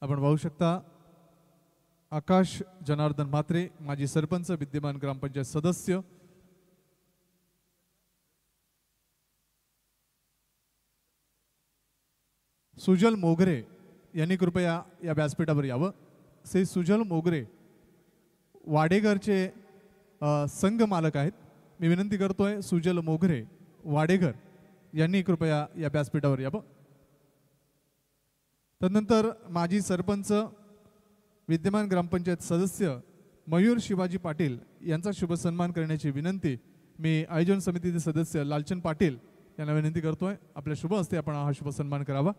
आपण पाहू शकता आकाश जनार्दन म्हात्रे, माजी सरपंच, विद्यमान ग्रामपंचायत सदस्य, सुजल मोगरे यांनी कृपया या व्यासपीठावर यावं. श्री सुजल मोगरे वाडेघरचे संघ मालक आहेत. मी विनंती करतोय सुजल मोगरे वाडेघर यांनी कृपया या व्यासपीठावर यावं. तदनंतर माजी सरपंच, विद्यमान ग्रामपंचायत सदस्य मयूर शिवाजी पाटील यांचा शुभ सन्मान करण्याची विनंती मी आयोजन समितीचे सदस्य लालचंद पाटील यांना विनंती करतोय. आपल्या शुभ हस्ते आपण हा शुभ सन्मान करावा.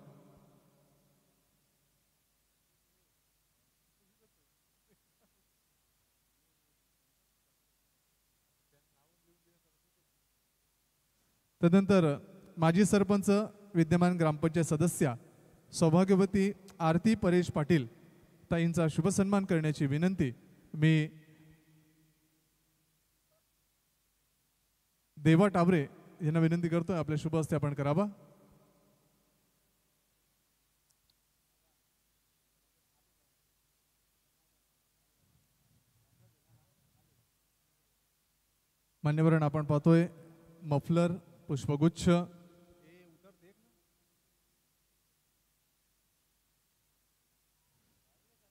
तदनंतर माजी सरपंच, विद्यमान ग्रामपंचायत सदस्या सौभाग्यवती आरती परेश पाटील ताईंचा शुभ सन्मान करण्याची विनंती मी देवा टाबरे यांना विनंती करतोय. आपल्या शुभ हस्ते आपण करावा. मान्यवरांना आपण पाहतोय मफलर, पुष्पगुच्छ,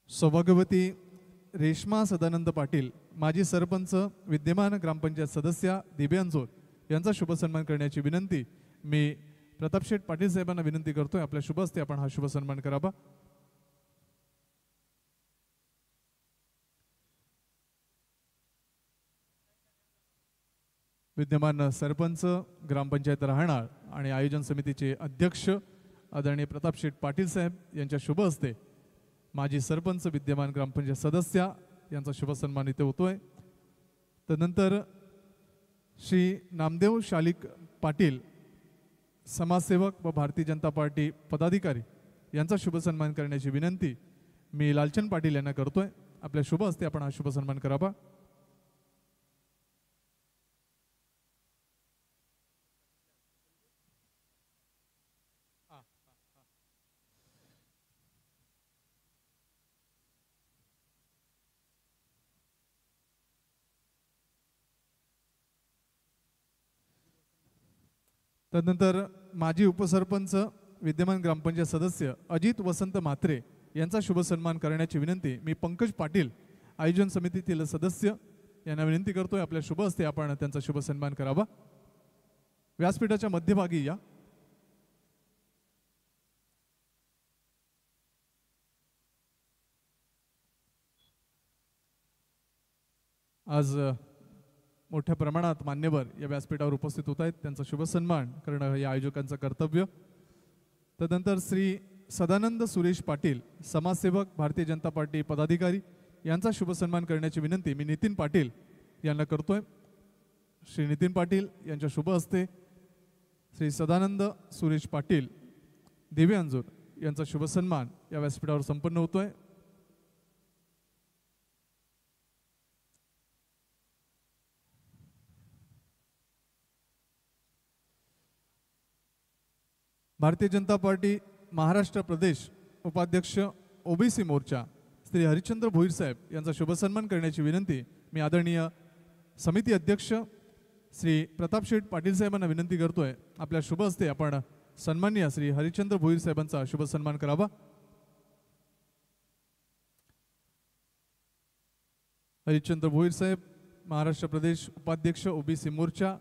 सौभाग्यवती रेश्मा सदानंद पाटील, माजी सरपंच, विद्यमान ग्रामपंचायत सदस्या दिव्यांजोर यांचा शुभ सन्मान करण्याची विनंती मी प्रतापशेठ पाटील साहेबांना विनंती करतोय. आपल्या शुभ हस्ते आपण हा शुभ सन्मान करावा. विद्यमान सरपंच, ग्रामपंचायत राहणार आणि आयोजन समितीचे अध्यक्ष आदरणीय प्रतापशेठ पाटील साहेब यांच्या शुभ हस्ते माजी सरपंच, विद्यमान ग्रामपंचायत सदस्या यांचा शुभ सन्मान इथे होतोय. तदनंतर श्री नामदेव शालिक पाटील, समाजसेवक व भारतीय जनता पार्टी पदाधिकारी यांचा शुभ सन्मान करण्याची विनंती मी लालचंद पाटील यांना करतोय. आपल्या शुभ हस्ते आपण हा शुभ सन्मान करावा. तदनंतर माजी उपसरपंच, विद्यमान ग्रामपंचायत सदस्य अजित वसंत म्हात्रे यांचा शुभ सन्मान करण्याची विनंती मी पंकज पाटील, आयोजन समितीतील सदस्य यांना विनंती करतोय. आपल्या शुभ हस्ते आपण त्यांचा शुभ सन्मान करावा. व्यासपीठाच्या मध्यभागी या. आज मोठ्या प्रमाणात मान्यवर या व्यासपीठावर उपस्थित होत आहेत. त्यांचा शुभ सन्मान करणं हे आयोजकांचं कर्तव्य. तदनंतर श्री सदानंद सुरेश पाटील, समाजसेवक, भारतीय जनता पार्टी पदाधिकारी यांचा शुभ सन्मान करण्याची विनंती मी नितीन पाटील यांना करतोय. श्री नितीन पाटील यांच्या शुभ हस्ते श्री सदानंद सुरेश पाटील दिव्यांजोर यांचा शुभ सन्मान या व्यासपीठावर संपन्न होतोय. भारतीय जनता पार्टी महाराष्ट्र प्रदेश उपाध्यक्ष ओबीसी मोर्चा श्री हरिश्चंद्र भोईर साहेब यांचा शुभ सन्मान करण्याची विनंती मी आदरणीय समिती अध्यक्ष श्री प्रतापशेठ पाटील साहेबांना विनंती करतोय. आपल्या शुभ हस्ते आपण सन्माननीय श्री हरिश्चंद्र भोईर साहेबांचा शुभ सन्मान करावा. हरिश्चंद्र भोईर साहेब, महाराष्ट्र प्रदेश उपाध्यक्ष ओबीसी मोर्चा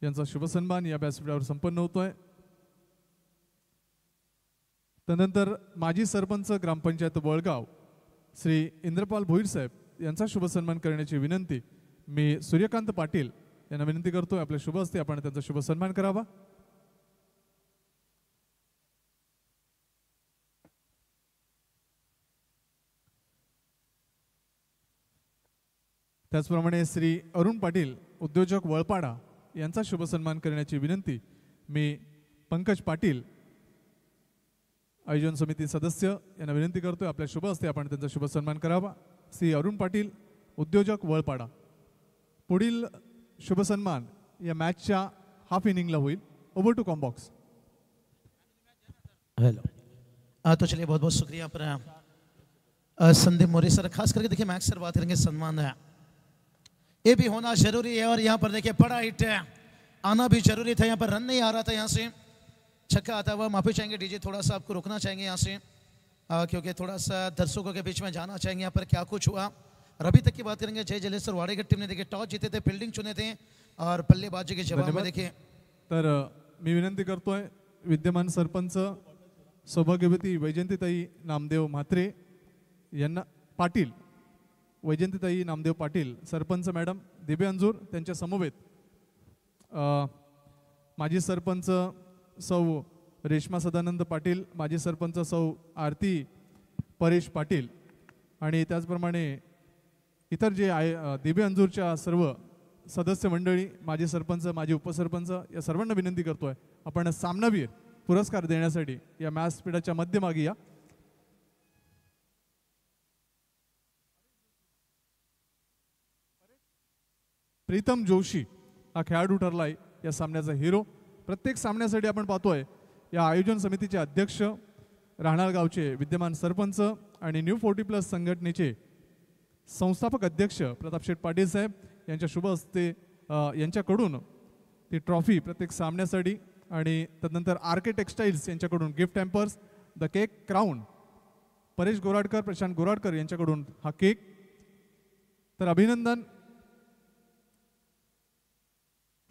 यांचा शुभ सन्मान या व्यासपीठावर संपन्न होतोय. त्यानंतर माजी सरपंच, ग्रामपंचायत वळगाव श्री इंद्रपाल भोईर साहेब यांचा शुभ सन्मान करण्याची विनंती मी सूर्यकांत पाटील यांना विनंती करतोय. आपल्या शुभ हस्ते आपण त्यांचा शुभ सन्मान करावा. त्याचप्रमाणे श्री अरुण पाटील, उद्योजक वळपाडा यांचा शुभ सन्मान करण्याची विनंती मी पंकज पाटील, आयोजन समिती सदस्य यांना विनंती करतोय. आपल्या शुभ हस्ते आपण त्यांचा शुभ सन्मान करावा. श्री अरुण पाटील, उद्योजक वळपाडा. पुढील शुभ सन्मान या मॅचच्या हाफ इनिंगला होईल. Over to combox. हॅलो. तो चलिए बहुत बहुत शुक्रिया पर संदीप मौर्य सर, खास करके देखिए मैक्स सर बात करेंगे सम्मान है, ये भी होना जरूरी है। और यहाँ पर देखिए बड़ा हिट है, आना भी जरूरी था। यहाँ पर रन नहीं आ रहा था, यहाँ से छक्का आता हुआ। माफी चाहेंगे डीजे, थोड़ा सा आपको रुकना चाहेंगे यहाँ से, क्योंकि थोड़ा सा दर्शकों के बीच में जाना चाहेंगे यहाँ पर क्या कुछ हुआ। और अभी तक की बात करेंगे, जय जलेश्वर वाडेकर टीम ने देखिए टॉस जीते थे, फील्डिंग चुने थे और बल्लेबाजी के जवाब में देखिए। तर मी विनंती करतोय विद्यमान सरपंच सौभाग्यवती वैजंतीताई नामदेव म्हात्रे यांना, पाटील वैजंतीताई नामदेव पाटील, सरपंच मॅडम दिबे अंजूर, त्यांच्या समवेत माजी सरपंच सौ रेश्मा सदानंद पाटील, माजी सरपंच सौ आरती परेश पाटील आणि त्याचप्रमाणे इतर जे दिबे अंजूरच्या सर्व सदस्य मंडळी, माजी सरपंच, माजी उपसरपंच या सर्वांना विनंती करतोय आपण सामनावीर पुरस्कार देण्यासाठी या व्यासपीठाच्या मध्यभागी या। प्रीतम जोशी हा खेळाडू ठरलाय या सामन्याचा हिरो। प्रत्येक सामन्यासाठी आपण पाहतोय या आयोजन समितीचे अध्यक्ष, राहणार गावचे विद्यमान सरपंच आणि न्यू 40+ संघटनेचे संस्थापक अध्यक्ष प्रताप शेठ पाटील साहेब यांच्या शुभ हस्ते यांच्याकडून ती ट्रॉफी प्रत्येक सामन्यासाठी, आणि तदनंतर आरके टेक्सटाईल्स यांच्याकडून gift hampers, the cake crown Paresh Goradkar, Prashant Goradkar यांच्याकडून हा केक। तर अभिनंदन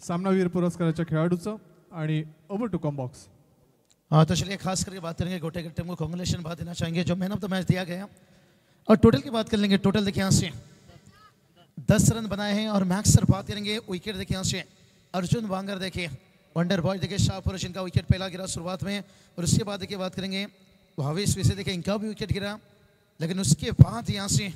सामनावीर पुरस्काराच्या खेळाडूचं। आणि ओवर टू कॉम बॉक्स। तो चलिए खास करके बात करेंगे गोटे की टीम को कांग्रेचुलेशन बात देना चाहेंगे जो मैन ऑफ द मैच दिया गया। और टोटल की बात कर लेंगे, टोटल देखिए यहाँ से 10 रन बनाए हैं। और मैक्स सर बात करेंगे विकेट देखिए यहाँ से अर्जुन वांगर देखिए वंडर बॉय देखिए शाहपुर, जिनका विकेट पहला गिरा शुरुआत में। और उसके बाद देखिए बात करेंगे भावेश विसे देखिए इनका भी विकेट गिरा, लेकिन उसके बाद यहाँ से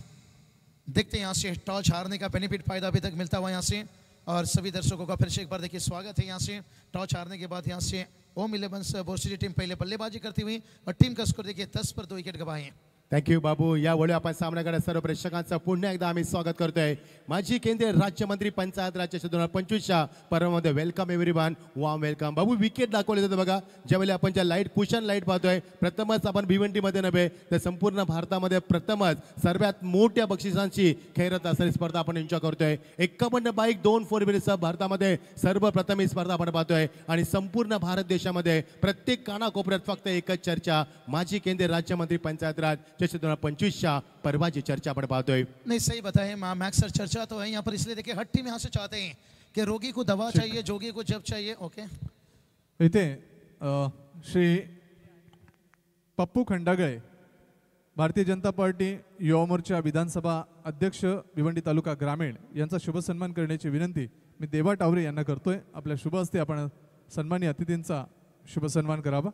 देखते हैं यहाँ से टॉस हारने का बेनिफिट फायदा अभी तक मिलता हुआ यहाँ से। और सभी दर्शकों का फिर से एक बार देखिए स्वागत है यहाँ से। टॉस हारने के बाद यहाँ से ओम 11 बोर्सिटी टीम पहले बल्लेबाजी करती हुई और टीम का स्कोर देखिए 10 पर 2 विकेट गवाए। थँक्यू बाबू। यावेळी आपण सामन्याकडे सर्व प्रेक्षकांचं पुन्हा एकदा आम्ही स्वागत करतोय। माजी केंद्रीय राज्यमंत्री पंचायत राज 2025च्या पर्वामध्ये वेलकम एव्हरीवन, वाम वेलकम। बाबू विकेट दाखवले जाते बघा, ज्यावेळी आपण ज्या लाईट पुशन लाईट पाहतोय, प्रथमच आपण भिवंडीमध्ये नव्हे तर संपूर्ण भारतामध्ये प्रथमच सर्वात मोठ्या बक्षिसांची खेळत असलेली स्पर्धा आपण एन्जॉय करतोय। 51 बाईक 2 4 व्हीलरसह भारतामध्ये सर्वप्रथम ही स्पर्धा आपण पाहतोय। आणि संपूर्ण भारत देशामध्ये प्रत्येक कानाकोपऱ्यात फक्त एकच चर्चा, माजी केंद्रीय राज्यमंत्री पंचायत राज 2025च्या पर्वाची चर्चा आपण पाहतोय। नहीं सही बताए मैक्स सर, चर्चा तो है यहाँ पर, इसलिए देखिए हर टीम यहाँ से चाहते हैं कि रोगी को दवा चाहिए, जोगी को जब चाहिए। ओके, इथे श्री पप्पू खंडागळे, भारतीय जनता पार्टी युवा मोर्चा विधानसभा अध्यक्ष भिवंडी तालुका ग्रामीण यांचा शुभ सन्मान करण्याची विनंती मी देवा टावरे यांना करतोय। आपल्या शुभ हस्ते आपण सन्मानी अतिथींचा शुभ सन्मान करावा।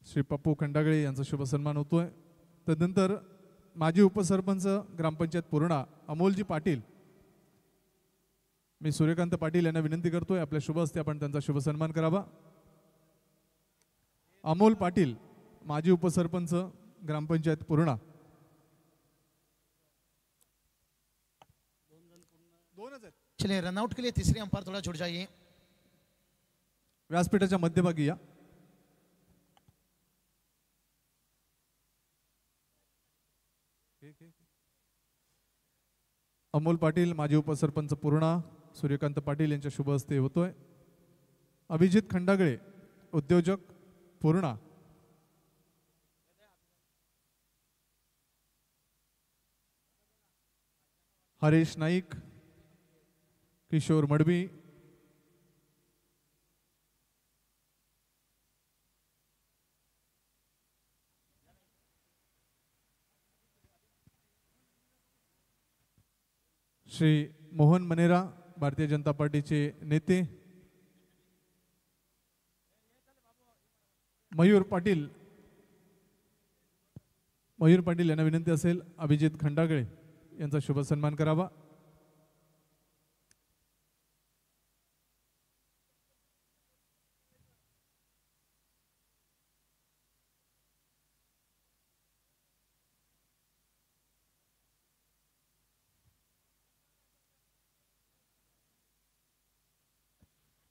श्री पप्पू खंडागळे यांचा शुभ सन्मान होतोय। तदनंतर माजी उपसरपंच ग्रामपंचायत पूर्णा अमोलजी पाटील, मी सूर्यकांत पाटील यांना विनंती करतोय आपल्या शुभ हस्ते आपण त्यांचा शुभ सन्मान करावा। अमोल पाटील, माजी उपसरपंच ग्रामपंचायत पूर्णा। चलिए रनआउट के लिए तीसरी अंपायर थोड़ा जुड़ जाइए। व्यासपीठाच्या मध्यभागी या। अमोल पाटील, माजी उपसरपंच पूर्णा, सूर्यकांत पाटील यांच्या शुभ हस्ते होतोय। अभिजित खंडागळे, उद्योजक पूर्णा। हरीश नाईक, किशोर मडवी, श्री मोहन मनेरा, भारतीय जनता पार्टीचे नेते। मयूर पाटील यांना विनंती असेल अभिजित खंडागळे यांचा शुभ सन्मान करावा।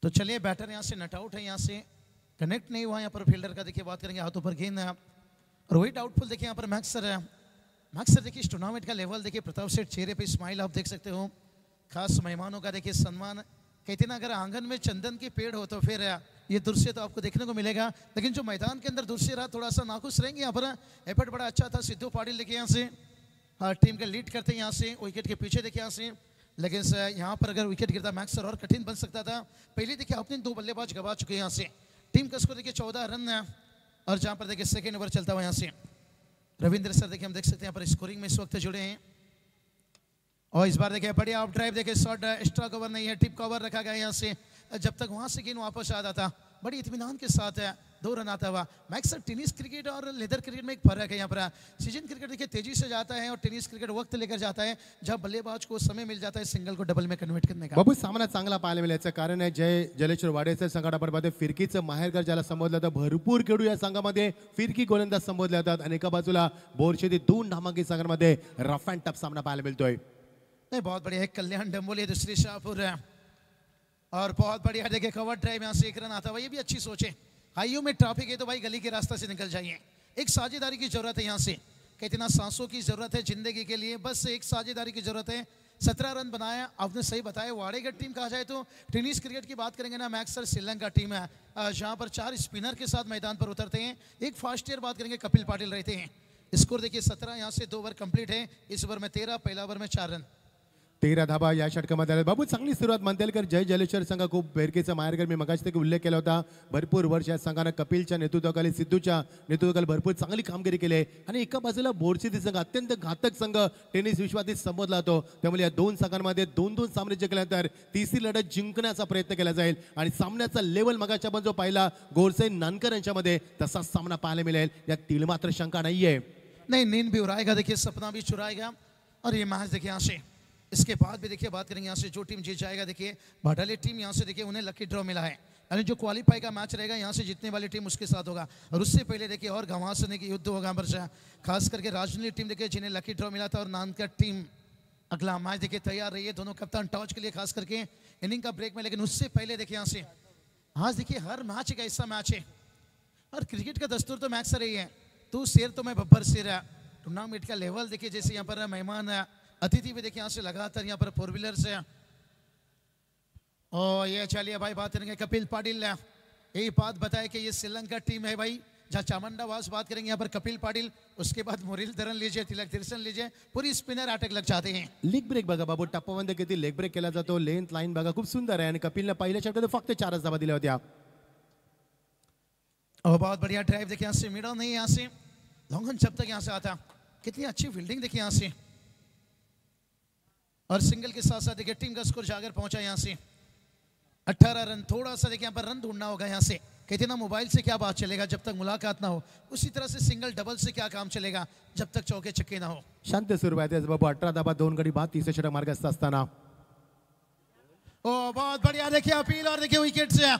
तो चलिए बैटर यहाँ से नट आउट है, यहाँ से कनेक्ट नहीं हुआ यहाँ पर फील्डर का। देखिए बात करेंगे हाथों पर गेंद है और वही डाउटफुल। देखिए यहाँ पर मैक्सर है। मैक्सर देखिए इस टूर्नामेंट का लेवल देखिए, प्रताप सेठ चेहरे पे स्माइल आप देख सकते हो। खास मेहमानों का देखिए सम्मान। कहते ना अगर आंगन में चंदन के पेड़ हो तो फिर ये दृश्य तो आपको देखने को मिलेगा, लेकिन जो मैदान के अंदर दृश्य रहा थोड़ा सा नाखुश रहेंगे। यहाँ पर एफर्ट बड़ा अच्छा था। सिद्धू पाटिल देखिए यहाँ से टीम के लीड करते हैं, यहाँ से विकेट के पीछे देखिए यहाँ से। लेकिन यहाँ पर अगर विकेट गिरता मैक्सर और कठिन बन सकता था। पहले देखिए अपने 2 बल्लेबाज गवा चुके हैं यहाँ से। टीम का स्कोर देखिए 14 रन है और जहाँ पर देखिए सेकेंड ओवर चलता हुआ यहाँ से रविंद्र सर देखिए हम देख सकते हैं यहाँ पर स्कोरिंग में इस वक्त जुड़े हैं। और इस बार देखिए बढ़िया ऑफ ड्राइव देखिए, शॉट एक्स्ट्रा कवर नहीं है, टिप कवर रखा गया यहाँ से। जब तक वहां से गेंद वापस आ जाता बड़ी इत्मीनान के साथ 2 रन आता हुआ। मैक्सर टेनिस क्रिकेट और लेदर क्रिकेट में एक फर्क है यहाँ पर। सीजन क्रिकेट देखिए तेजी से जाता है और टेनिस क्रिकेट वक्त लेकर जाता है, जब बल्लेबाज को समय मिल जाता है सिंगल को डबल में कन्वर्ट करने का। बाबू सामना चांगला पाहायला मिळायचं कारण आहे जय जलेश्वर वाडेकर संघामध्ये फिरकीचं माहेरघर ज्याला संबोधलं जातं। भरपूर खेळू या संघामध्ये फिरकी गोलंदाज संबोधले जातात आणि एका बाजूला बोरशेती 2 नामांकित संघांमध्ये रफ अँड टफ सामना पाहायला मिळतोय। नहीं बहुत बढ़िया है। कल्याण डंबोली दूसरी शाहपुर है और बहुत बढ़िया देखिए कवर ड्राइव यहाँ से 1 रन आता हुआ। ये भी अच्छी सोच है। हाईओ में ट्रैफिक है तो भाई गली के रास्ते से निकल जाइए। एक साझेदारी की जरूरत है यहाँ से। कितना सांसों की जरूरत है जिंदगी के लिए, बस एक साझेदारी की जरूरत है। 17 रन बनाया आपने, सही बताया। वाड़ेगढ़ टीम कहा जाए तो टेनिस क्रिकेट की बात करेंगे ना, मैक्सर श्रीलंका टीम है जहाँ पर 4 स्पिनर के साथ मैदान पर उतरते हैं। एक फास्ट ईयर बात करेंगे कपिल पाटिल रहते हैं। स्कोर देखिए 17, यहाँ से 2 ओवर कंप्लीट है। इस ओवर में 13, पहला ओवर में 4 रन। 13 धाबा या षटकामध्ये आले। बाबू चांगली सुरुवात म्हणता येईल, जय जलेश्वर संघ खूप बेरकेचा माहेरघर मी मगाशी देखील उल्लेख केला होता। भरपूर वर्ष या संघानं कपिलच्या नेतृत्वाखाली सिद्धूच्या नेतृत्वाखाली भरपूर चांगली कामगिरी केली आहे आणि एका बाजूला बोरशेती संघ अत्यंत घातक संघ टेनिस विश्वातील संबोधला जातो। त्यामुळे या 2 संघांमध्ये 2-2 सामने जिंकल्यानंतर तिसरी लढत जिंकण्याचा प्रयत्न केला जाईल आणि सामन्याचा लेवल मगाच्या आपण जो पाहिला गोरसे नानकर यांच्यामध्ये तसाच सामना पाहायला मिळेल, यात तिळ मात्र शंका नाहीये। नहीं, नींद भी उड़ाएगा देखिए, सपना भी चुराएगा और ये मैच देखिए यहाँ से। इसके बाद भी देखिए बात करेंगे यहाँ से जो टीम जीत जाएगा देखिए भाटाली टीम, यहाँ से देखिए उन्हें लकी ड्रॉ मिला है। यानी जो क्वालिफाई का मैच रहेगा यहाँ से जीतने वाली टीम उसके साथ होगा और उससे पहले देखिए और घमासने की युद्ध होगा बर्षा। खास करके राजनीति टीम देखिए जिन्हें लकी ड्रॉ मिला था और नानकर टीम अगला मैच देखिए तैयार रही है। दोनों कप्तान टॉस के लिए खास करके इनिंग का ब्रेक में। लेकिन उससे पहले देखिए यहाँ से आज देखिए हर मैच एक ऐसा मैच है और क्रिकेट का दस्तूर तो मैच रही है, तू शेर तो मैं बब्बर शेर है। टूर्नामेंट का लेवल देखिए जैसे यहाँ पर मेहमान अतिथि भी देखिए यहाँ से लगातार यहाँ पर 4 व्हीलर से। और ये चलिए भाई बात करेंगे कपिल पाटिल। यही बात बताए कि ये श्रीलंका टीम है भाई, जहाँ चामुंडावास बात करेंगे यहाँ पर कपिल पाटिल, उसके बाद मुरलीधरन लीजिए, तिलक तिरसन लीजिए, पूरी स्पिनर अटॅक लग जाते हैं। लेग ब्रेक बघा बाबू, टप्पामध्ये किती लेग ब्रेक केला जातो, लेंथ लाईन बघा खूप सुंदर आहे आणि कपिलने पहिल्या षटकात फक्त 4 धावा दिल्या होत्या। और बहुत बढ़िया ड्राइव देखिए यहाँ से, मिडल नहीं यहाँ से लॉन्गन जब तक यहाँ से आता। कितनी अच्छी फील्डिंग देखिए यहाँ से और सिंगल के साथ साथ देखिए टीम का स्कोर जाकर पहुंचा यहाँ से 18 रन। थोड़ा सा देखिए यहाँ पर रन ढूंढना होगा यहाँ से। कहते ना मोबाइल से क्या बात चलेगा जब तक मुलाकात ना हो, उसी तरह से सिंगल डबल से क्या काम चलेगा जब तक चौके छक्के ना हो। शांत सुरुवात आहे बाबू, 18 धाबा 2 गडी बाद, 30 षटक मार्गस्थ असताना। ओ बहुत बढ़िया देखिए अपील और देखिए विकेट से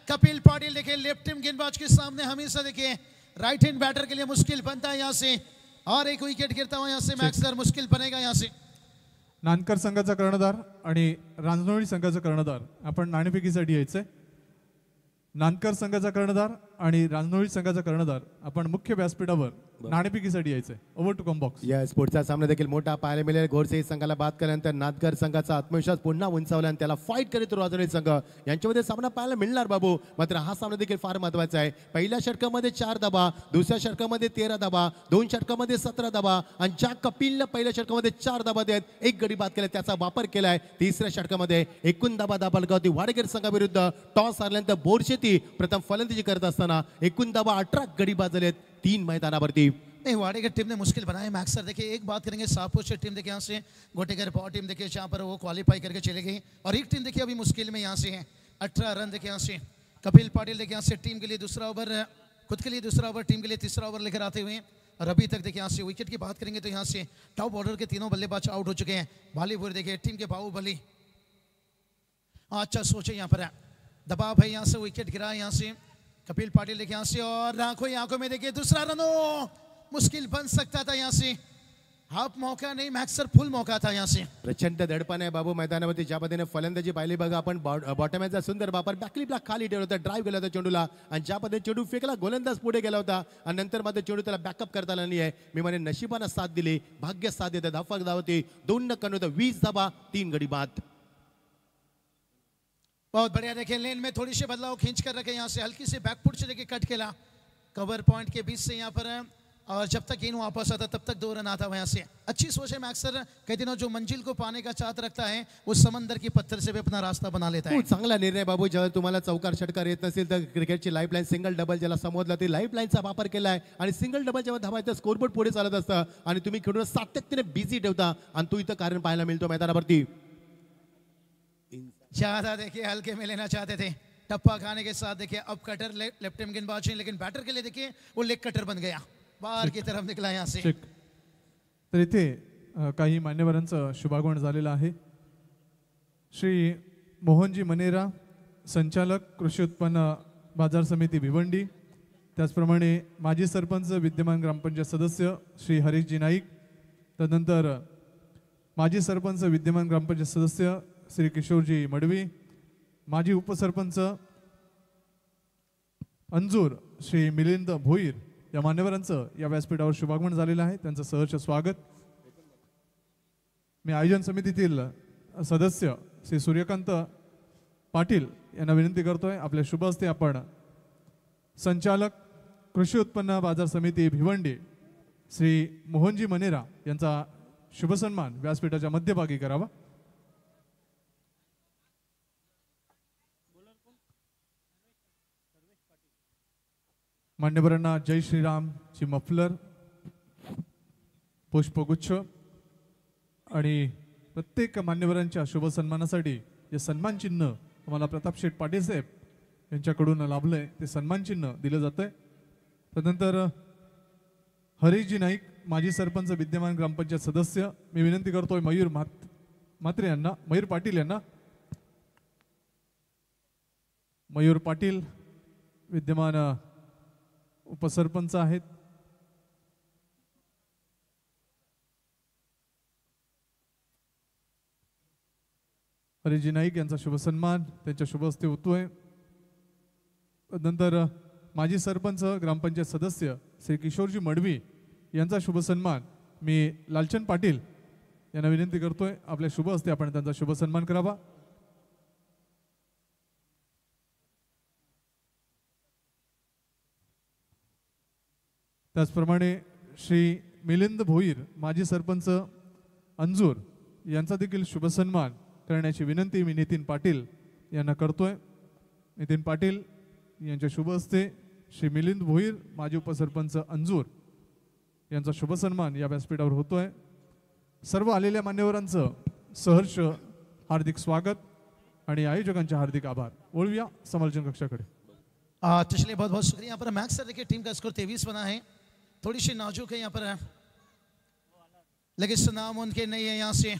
कपिल पाटिल देखिए लेफ्ट टीम गेंदबाज के सामने हमेशा देखिए राइट हैंड बैटर के लिए मुश्किल बनता है यहाँ से। और एक विकेट गिरता हुआ यहाँ से मैक्सर मुश्किल बनेगा यहाँ से। नानकर संघाचा कर्णधार आणि रांजणोळी संघाचा कर्णधार आपण नाणेफेकीसाठी यायचंय। नानकर संघाचा कर्णधार आणि रांजणोळी संघाचा कर्णधार आपण मुख्य व्यासपीठावर नाणेफेकीसाठी यायचंय। Over to combox. या स्पोर्टचा सामना देखील मोठा पाहायला मिळेल। घोरसे संघाला बाद केल्यानंतर नादगर संघाचा आत्मविश्वास पुन्हा उंचावला आणि त्याला फाईट करीत राजनीति संघ यांच्यामध्ये सामना पाहायला मिळणार बाबू। मात्र हा सामना देखील फार महत्त्वाचा आहे। पहिल्या षटकामध्ये 4 धाबा, दुसऱ्या षटकामध्ये 13 धाबा, 2 षटकामध्ये 17 धाबा आणि ज्या कपिलने पहिल्या षटकामध्ये 4 धाबा देत 1 गडी बाद केला त्याचा वापर केलाय। तिसऱ्या षटकामध्ये 51 धाबा दाबालगावती वाडेकर संघाविरुद्ध टॉस हारल्यानंतर बोरशेती प्रथम फलंदाजी करत असताना 51 धाबा 18 गडी बाद झालेत 3 मैदानावरती। नहीं, वाडेगर टीम ने मुश्किल बनाया मैक्सर। देखिए एक बात करेंगे शाहपुर से टीम देखिए यहाँ से गोटेगर पावर टीम देखिए जहाँ पर वो क्वालिफाई करके चले गई और एक टीम देखिए अभी मुश्किल में यहाँ से है। 18 रन देखिए यहाँ से कपिल पाटिल देखिए यहाँ से टीम के लिए दूसरा ओवर, खुद के लिए दूसरा ओवर, टीम के लिए तीसरा ओवर लेकर आते हुए और अभी तक देखिए यहाँ से विकेट की बात करेंगे तो यहाँ से टॉप ऑर्डर के तीनों बल्लेबाज आउट हो चुके हैं। बॉलीवुड देखिए टीम के बाहुबली अच्छा सोचे यहाँ पर दबाव है, यहाँ से विकेट गिरा यहाँ से कपिल पाटिल देखिए यहाँ से और आंखों में देखिए दूसरा रन मुश्किल बन सकता था यहाँ से। हाफ मौका नहीं मैक्स सर फुल मौका था यहाँ से। प्रचंड दडपण आहे बाबू मैदानावरती. ज्या पद्धतीने फलंदाजी पाहिली बघा आपण, बॉटमॅनचा सुंदर वापर, बॅकलिपला खाली ठेवला होता, ड्राईव्ह केला होता चेंडूला, आणि ज्या पद्धतीने चेंडू फेकला गोलंदाज पुढे गेला होता आणि नंतर मात्र चेंडू त्याला बॅकअप करता आला नाही आहे. मी म्हणे नशिबानं साथ दिली, भाग्य साथ देतं. धाफक धाव होती, 2 न होतं, 20 धाबा, 3 गडी बाद. बहुत बढ़िया. देखिए लेन में थोड़ी सी बदलाव खींच कर रखे, यहाँ से हल्की से बैकफुट से देखिए कट खेला कवर पॉइंट के बीच से यहाँ पर है, और जब तक गेंद वापस आता तब तक 2 रन आता वहाँ से. अच्छी सोच है मैक्स सर. कई दिनों जो मंजिल को पाने का चाहत रखता है वो समंदर की पत्थर से भी अपना रास्ता बना लेता है. खूप चांगला निर्णय बाबू. जेव्हा तुम्हाला चौकार षटकार येत नसेल तर क्रिकेटची लाईफलाईन सिंगल डबल ज्याला समजला ती लाईफलाईनचा वापर केलाय, आणि सिंगल डबल जेव्हा धावायचं स्कोरबोर्ड पुढे चालत असतं आणि तुम्ही खेळून सातत्याने बिझी ठेवता, आणि तो इथं कारण पाहायला मिळतो मैदानावरती. ज्यादा देखिए हल्के में लेना चाहते थे, टप्पा खाने के साथ देखिए अब कटर लेफ्ट हैंड गेंदबाज है, लेकिन बैटर के लिए देखिए वो लेग कटर बन गया, बाहर की तरफ निकला यहाँ से. चेक. तर इथे काही मान्यवरांचं शुभागमन झालेलं आहे. श्री मोहनजी मनेरा, संचालक कृषी उत्पन्न बाजार समिती भिवंडी, त्याचप्रमाणे माजी सरपंच विद्यमान ग्रामपंचायत सदस्य श्री हरीशजी नाईक, तदनंतर माजी सरपंच विद्यमान ग्रामपंचायत सदस्य श्री किशोरजी मडवी, माजी उपसरपंच अंजूर श्री मिलिंद भोईर, या मान्यवरांचं या व्यासपीठावर शुभागमन झालेलं आहे. त्यांचं सहर्ष स्वागत. मी आयोजन समितीतील सदस्य श्री सूर्यकांत पाटील यांना विनंती करतोय, आपल्या शुभ हस्ते आपण संचालक कृषी उत्पन्न बाजार समिती भिवंडी श्री मोहनजी मनेरा यांचा शुभ सन्मान व्यासपीठाच्या मध्यभागी करावा. मान्यवरांना जय श्रीरामची मफलर, पुष्पगुच्छ आणि प्रत्येक मान्यवरांच्या शुभ सन्मानासाठी जे सन्मान चिन्ह तुम्हाला प्रताप शेठ पाटील साहेब यांच्याकडून लाभलंय ते सन्मान चिन्ह दिलं जातंय. तदनंतर हरीशजी नाईक, माजी सरपंच विद्यमान ग्रामपंचायत सदस्य, मी विनंती करतोय मयूर म्हात्रे यांना, मयूर पाटील यांना. मयूर पाटील विद्यमान उपसरपंच आहेत. हरीशजी नाईक यांचा शुभ सन्मान त्यांच्या शुभ हस्ते होतोय. नंतर माजी सरपंच ग्रामपंचायत सदस्य श्री किशोरजी मडवी यांचा शुभ सन्मान मी लालचंद पाटील यांना विनंती करतोय, आपल्या शुभ हस्ते आपण त्यांचा शुभ सन्मान करावा. त्याचप्रमाणे श्री मिलिंद भोईर, माजी सरपंच अंजूर यांचा देखील शुभ सन्मान करण्याची विनंती मी नितीन पाटील यांना करतोय. नितीन पाटील यांच्या शुभ हस्ते श्री मिलिंद भोईर, माजी उपसरपंच अंजूर यांचा शुभ सन्मान या व्यासपीठावर होतोय. सर्व आलेल्या मान्यवरांचं सहर्ष हार्दिक स्वागत आणि आयोजकांचे हार्दिक आभार. वळूया समालोचन कक्षाकडे. तो चलिए बहुत बहुत शुक्रिया. यहाँ पर मैक्स सर देखिए टीम का स्कोर 23 बना है, थोड़ी सी नाजुक है यहाँ पर, लेकिन सुनाम उनके नहीं है. यहाँ से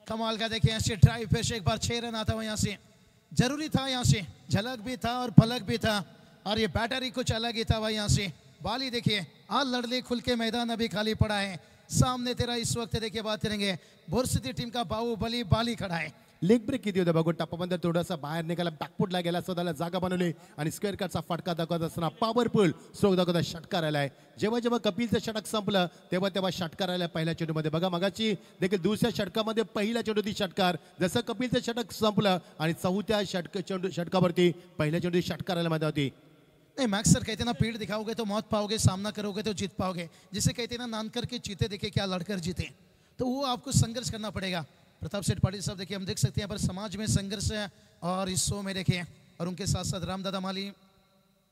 कमाल का देखिए ऐसे ड्राइव पे से एक बार 6 रन आता हुआ यहाँ से, जरूरी था, यहाँ से झलक भी था और फलक भी था, और ये बैटर ही कुछ अलग ही था भाई. यहाँ से बाली देखिए आज लड़ले खुल के मैदान अभी खाली पड़ा है. सामने तेरा इस वक्त देखिए बात करेंगे बोरसिटी टीम का बाहुबली बाली खड़ा है. लेग ब्रेक किती होता बघू. टप्पाबंद थोडासा बाहेर निघाला, बॅकफुटला गेला, स्वतःला जागा बनवली आणि स्क्वेअर कटचा फटका दाखवत असताना पॉवरफुल स्ट्रोक दाखवता षटकार आलाय. जेव्हा जेव्हा कपिलचं षटक संपलं तेव्हा तेव्हा षटकार आलाय पहिल्या चेंडूमध्ये. बघा मगाची देखील दुसऱ्या षटकामध्ये पहिल्या चेंडूती षटकार, जसं कपिलचं षटक संपलं आणि चौथ्या षटकावरती पहिल्या चेंडूती षटकार आल्या मध्ये होती. नहीं मैक्स सर कहते ना पीठ दिखाओगे तो मौत पाओगे, सामना करोगे तो जीत पाओगे. जिसे कहते ना नान करके जीते देखिए क्या लड़कर जीते, तो वो आपको संघर्ष करना पड़ेगा. प्रताप शेठ पाटिल साहब देखिए हम देख सकते हैं यहाँ पर समाज में संघर्ष है, और इस शो में देखिए, और उनके साथ साथ राम दादा माली,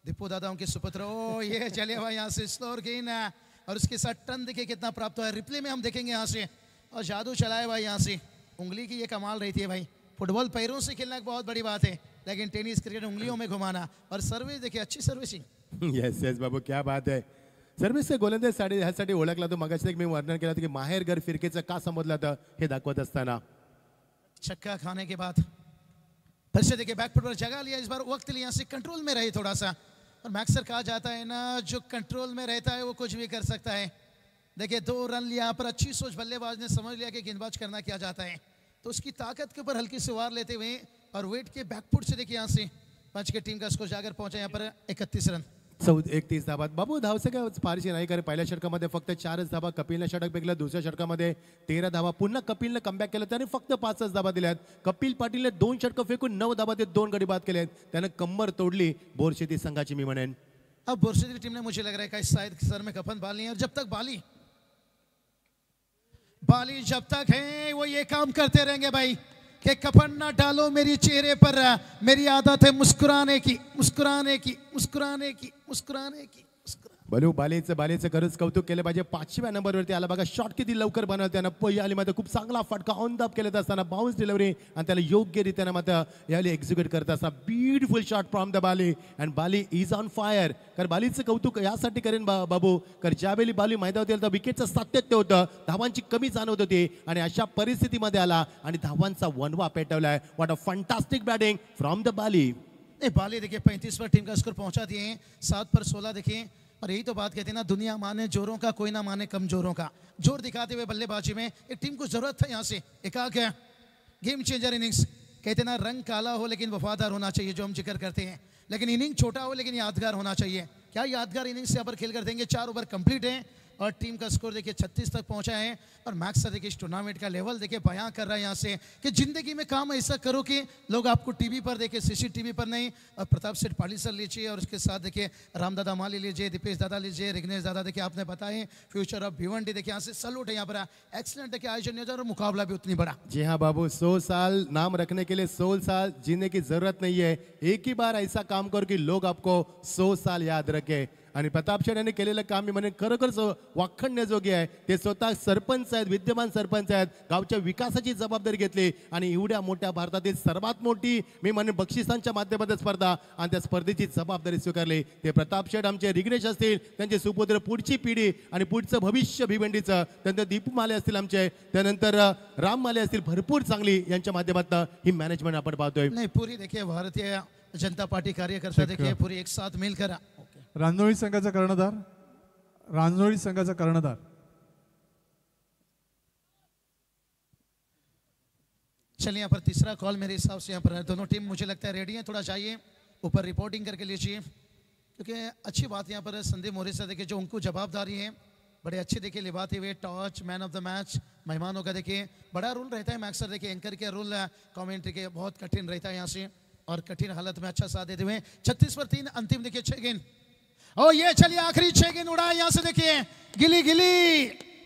दीपू दादा उनके सुपुत्र. ओ ये चले भाई यहाँ से स्लोर गेन है, और उसके साथ टर्न देखिए कितना प्राप्त हुआ है. रिप्ले में हम देखेंगे यहाँ से, और जादू चलाए भाई यहाँ से. उंगली की ये कमाल रहती है भाई. फुटबॉल पैरों से खेलना एक बहुत बड़ी बात है, लेकिन टेनिस क्रिकेट उंगलियों में घुमाना. और सर्विस देखिए अच्छी सर्विसिंग. येस येस बाबू क्या बात आहे. सर्व्हिसचे गोलंदाज ह्यासाठी ओळखला तो. मगाशी मी वर्णन केलं होतं की माहेर घर फिरकेचं का समजलं होतं हे दाखवत असताना. छक्का खाने के बाद फिर से देखिए बैकफुट पर जगह लिया, इस बार वक्त लिया, से कंट्रोल में रहे थोड़ा सा. और मैक्स सर कहा जाता है ना जो कंट्रोल में रहता है वो कुछ भी कर सकता है. देखिए 2 रन लिया यहाँ पर, अच्छी सोच बल्लेबाज ने समझ लिया कि गेंदबाज करना क्या चाहता है, तो उसकी ताकत के ऊपर हल्की से वार लेते हुए और वेट के बैकफुट से देखिए यहाँ से पंच की टीम का स्कोर जाकर पहुंचा यहाँ पर 31 रन। 31 धाबात बाबू धावसे काय फारशी नाही, कारण पहिल्या षटकामध्ये फक्त 4च धाबा कपिलने षटक फेकलं, दुसऱ्या षटकामध्ये 13 धाबा, पुन्हा कपिलने कमबॅक केलं, त्याने फक्त 5च धाबा दिल्यात. कपिल पाटीलने 2 षटकं फेकून 9 धाबा ते 2 गडी बाद केले, त्याने कंबर तोडली बोरशेती संघाची मी म्हणेन. अब बोरशेती टीम ने मुझे लग रहा है कि शायद सर में कफन बाल नहीं है, और जब तक बाली जब तक है वो ये काम करते रहेंगे भाई कि कफन ना डालो मेरी चेहरे पर, मेरी आदत है मुस्कुराने की मुस्कुराने की मुस्कुराने की मुस्कुराने की. बलू बालेचं खरंच कौतुक केलं पाहिजे. 5व्या नंबरवरती आला बघा, शॉट किती लवकर बनवलं त्यानं. पहिल्या मध्ये खूप चांगला फटका ऑन द केलेत असताना बाउन्स डिलिव्हरी आणि त्याला योग्यरीत्यानं मात्र यावेळी एक्झिक्यूट करत असताना beautiful shot from the Bali, and Bali is on fire. कारण बालीचं कौतुक यासाठी करेन बाबू, कारण ज्यावेळी बाली मैदानावर होता विकेटचं सातत्य होतं, धावांची कमी जाणवत होती, आणि अशा परिस्थितीमध्ये आला आणि धावांचा वनवा पेटवलाय. What a fantastic batting from the Bali. Bali देखिए 35 पर टीम का स्कोर पहुंचा दिए, 7 पर 16 देखिए. और यही तो बात कहते हैं ना, दुनिया माने जोरों का, कोई ना माने कमजोरों का. जोर दिखाते हुए बल्लेबाजी में एक टीम को जरूरत था यहाँ से एकाक गेम चेंजर इनिंग्स. कहते ना रंग काला हो लेकिन वफादार होना चाहिए, जो हम जिक्र करते हैं, लेकिन इनिंग छोटा हो लेकिन यादगार होना चाहिए. क्या यादगार इनिंग्स यहाँ पर खेल कर देंगे. 4 ओवर कंप्लीट है और टीम का स्कोर देखिए 36 तक पहुंचा है. और मैक्स सर देखिए इस टूर्नामेंट का लेवल देखिए बयां कर रहा है यहाँ से कि जिंदगी में काम ऐसा करो कि लोग आपको टीवी पर देखे, सीसीटीवी पर नहीं. और प्रताप सेठ पाली सर लीजिए, और उसके साथ देखिए राम दादा माली लीजिए, दीपेश दादा लीजिए, रिग्नेश दादा देखिए आपने बताए, फ्यूचर ऑफ भिवंडी देखिए, यहाँ से सलूट है यहाँ पर. एक्सीलेंट देखिए आयोजन नियोजन और मुकाबला भी उतनी बड़ा. जी हाँ बाबू, 100 साल नाम रखने के लिए 100 साल जीने की जरूरत नहीं है, एक ही बार ऐसा काम करो कि लोग आपको 100 साल याद रखे. आणि प्रताप शेठ यांनी केलेलं काम मी म्हणेन खरोखर वाखण्याजोगी आहे. ते स्वतः सरपंच आहेत, विद्यमान सरपंच आहेत, गावच्या विकासाची जबाबदारी घेतली, आणि एवढ्या मोठ्या भारतातील सर्वात मोठी मी म्हणेन बक्षिसांच्या माध्यमातून स्पर्धा, आणि त्या स्पर्धेची जबाबदारी स्वीकारली. ते प्रताप शेठ आमचे रिग्नेश असतील, त्यांचे सुपुत्र, पुढची पिढी आणि पुढचं भविष्य भिवंडीचं, त्यानंतर दीपू माले असतील आमचे, त्यानंतर राम माले असतील, भरपूर चांगली यांच्या माध्यमातून ही मॅनेजमेंट आपण पाहतोय. नहीं पूरी देखिए भारतीय जनता पार्टी कार्यकर्ता देखिए पूरी एक साथ मिलकर. रांजोळी संघाचा कर्णधार, रांजोळी संघाचा कर्णधार. चलिए यहाँ पर तीसरा कॉल मेरे हिसाब से यहाँ पर दोनों टीम मुझे लगता है रेडी है. थोड़ा चाहिए ऊपर रिपोर्टिंग करके लीजिए, क्योंकि अच्छी बात यहाँ पर संदीप मोरे से देखिए जो उनको जवाबदारी है बड़े अच्छे देखिए निभाते हुए. टॉच, मैन ऑफ द मैच, मेहमानों का देखिए बड़ा रूल रहता है. मैक्सर देखिए एंकर के रूल, कमेंट्री के बहुत कठिन रहता है यहाँ से, और कठिन हालत में अच्छा साथ देते हुए. 36 पर 3 अंतिम देखिए 6 गेंद. ओ ये चलिए आखिरी 6 गेंद उड़ा यहाँ से देखिए. गिली गिली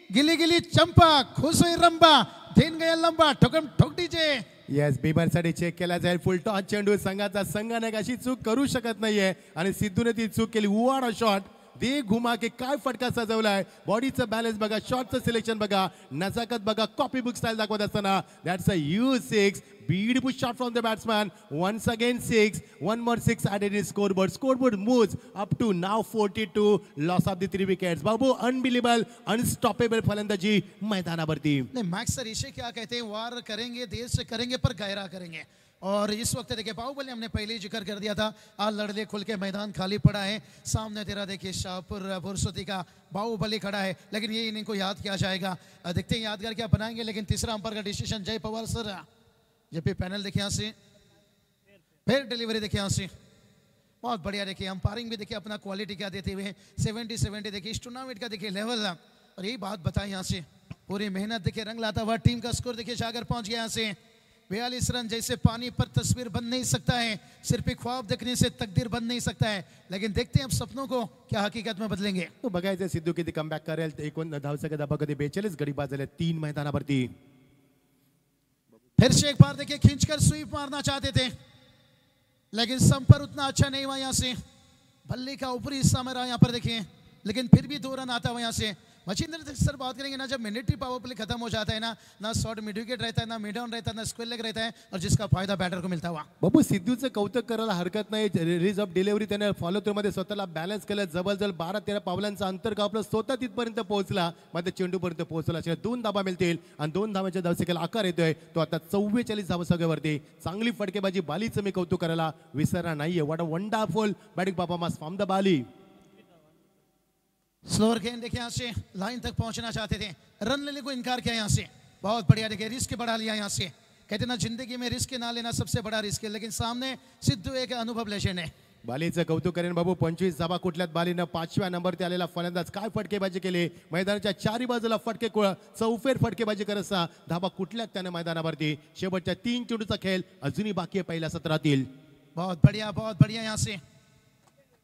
गिली गिली चंपा, खुश हुई रंबा, दिन गया लंबा, ठोकम ठोक दीजिए. येस, बिबारसाठी चेक केला जाईल. फुल टॉस चेंडू, संघाचा संघाने अशी चूक करू शकत नाहीये, आणि सिद्धूने ती चूक केली. उवाडा शॉट, दे घुमा के काय फटका सजवलाय. बॉडीचं बॅलन्स बघा, शॉटचं सिलेक्शन बघा, नजाकत बघा, कॉपी बुक स्टाईल दाखवत असताना. That's a huge 6. Beautiful shot from the batsman. Once again 6. One more 6 added in scoreboard. Scoreboard moves up to now 42. Loss of the 3 wickets. बाबू अनबिलीबल, अनस्टॉपेबल फलंदाजी मैदानावरती. नहीं Max sir इसे क्या कहते हैं, वार करेंगे, देर से करेंगे पर गहरा करेंगे. और इस वक्त देखिए बाहुबली हमने पहले ही जिक्र कर दिया था, आज लड़ले खुल के मैदान खाली पड़ा है. सामने तेरा देखिए शाहपुर फुरसती का बाहुबली खड़ा है, लेकिन ये इनिंग को याद किया जाएगा. देखते हैं यादगार क्या बनाएंगे. लेकिन तीसरा अंपायर का डिसीजन जय पवार सर. जेपी पैनल देखिए यहाँ से, फिर डिलीवरी देखिए यहाँ से, बहुत बढ़िया. देखिए अंपायरिंग भी देखिए अपना क्वालिटी क्या देते हुए. 70-70 देखिए इस टूर्नामेंट का देखिए लेवल. और यही बात बताई यहाँ से, पूरी मेहनत देखिए रंग लाता हुआ. टीम का स्कोर देखिए जाकर पहुंच गया यहाँ से 42 रन. जैसे पानी पर तस्वीर बन नहीं सकता है, सिर्फ एक ख्वाब देखने से तकदीर बन नहीं सकता है, लेकिन देखते हैं अब सपनों को क्या हकीकत में बदलेंगे. तो बघायचं सिद्धू किती कमबॅक करेल. 51 धावसंख्या धाबा कधी 42 गडी बाद झाले 3 मैदानावरती. फिर से एक बार देखिए खींचकर स्वीप मारना चाहते थे, लेकिन संपर उतना अच्छा नहीं हुआ. यहाँ से बल्ले का ऊपरी हिस्सा में रहा यहाँ पर देखिए, लेकिन फिर भी 2 रन आता हुआ यहाँ से. मचिंद्र सर बात करेंगे ना, जब मिलिट्री पावर प्ले खत्म हो जाता है ना शॉर्ट मिड विकेट रहता है, ना मिड ऑन रहता है, ना स्क्वेयर लेग रहता है, और जिसका फायदा बैटर को मिलता हुआ. बाबू सिद्धूचं कौतुक करायला हरकत नाही. रिलीज ऑफ डिलिव्हरी त्याने फॉलो थ्रू मध्ये स्वतःला बॅलन्स केलं. जवळजवळ 12-13 पावलांचा अंतर कापलं, स्वतः तिथपर्यंत पोहोचला, मात्र चेंडूपर्यंत पोहोचला. 2 धाबा मिळतील आणि 2 धावाच्या धावसंख्येला आकार येतोय. तो आता 44 धावसंख्येवरती. चांगली फटकेबाजी बालीचं मी कौतुक करायला विसरणार नाहीये. What a wonderful batting performance from the Bali. Slower गेंद देखिए यहाँ से लाइन तक पहुंचना चाहते थे, रन लेने को इनकार किया यहाँ से। बहुत बढ़िया, देखिए रिस्क बढ़ा लिया यहाँ से। कहते ना जिंदगी में रिस्क ना लेना सबसे बड़ा रिस्क है, लेकिन सामने सिद्धू एक अनुभव लेजेंड है। बालीचं कौतुक करेन बाबू. 25 धाबा कुठल्यात बालीनं 5व्या नंबरते आलेला फलंदाज काय फटकेबाजी केली. मैदानाच्या चारी बाजूला चौफेर फटकेबाजी करत असता धाबा कुठल्यात त्याने मैदानावरती. शेवटच्या 3 चेंडूचा खेळ अजूनही बाकी आहे पहिल्या सत्रातील. बहुत बढ़िया यहाँ से।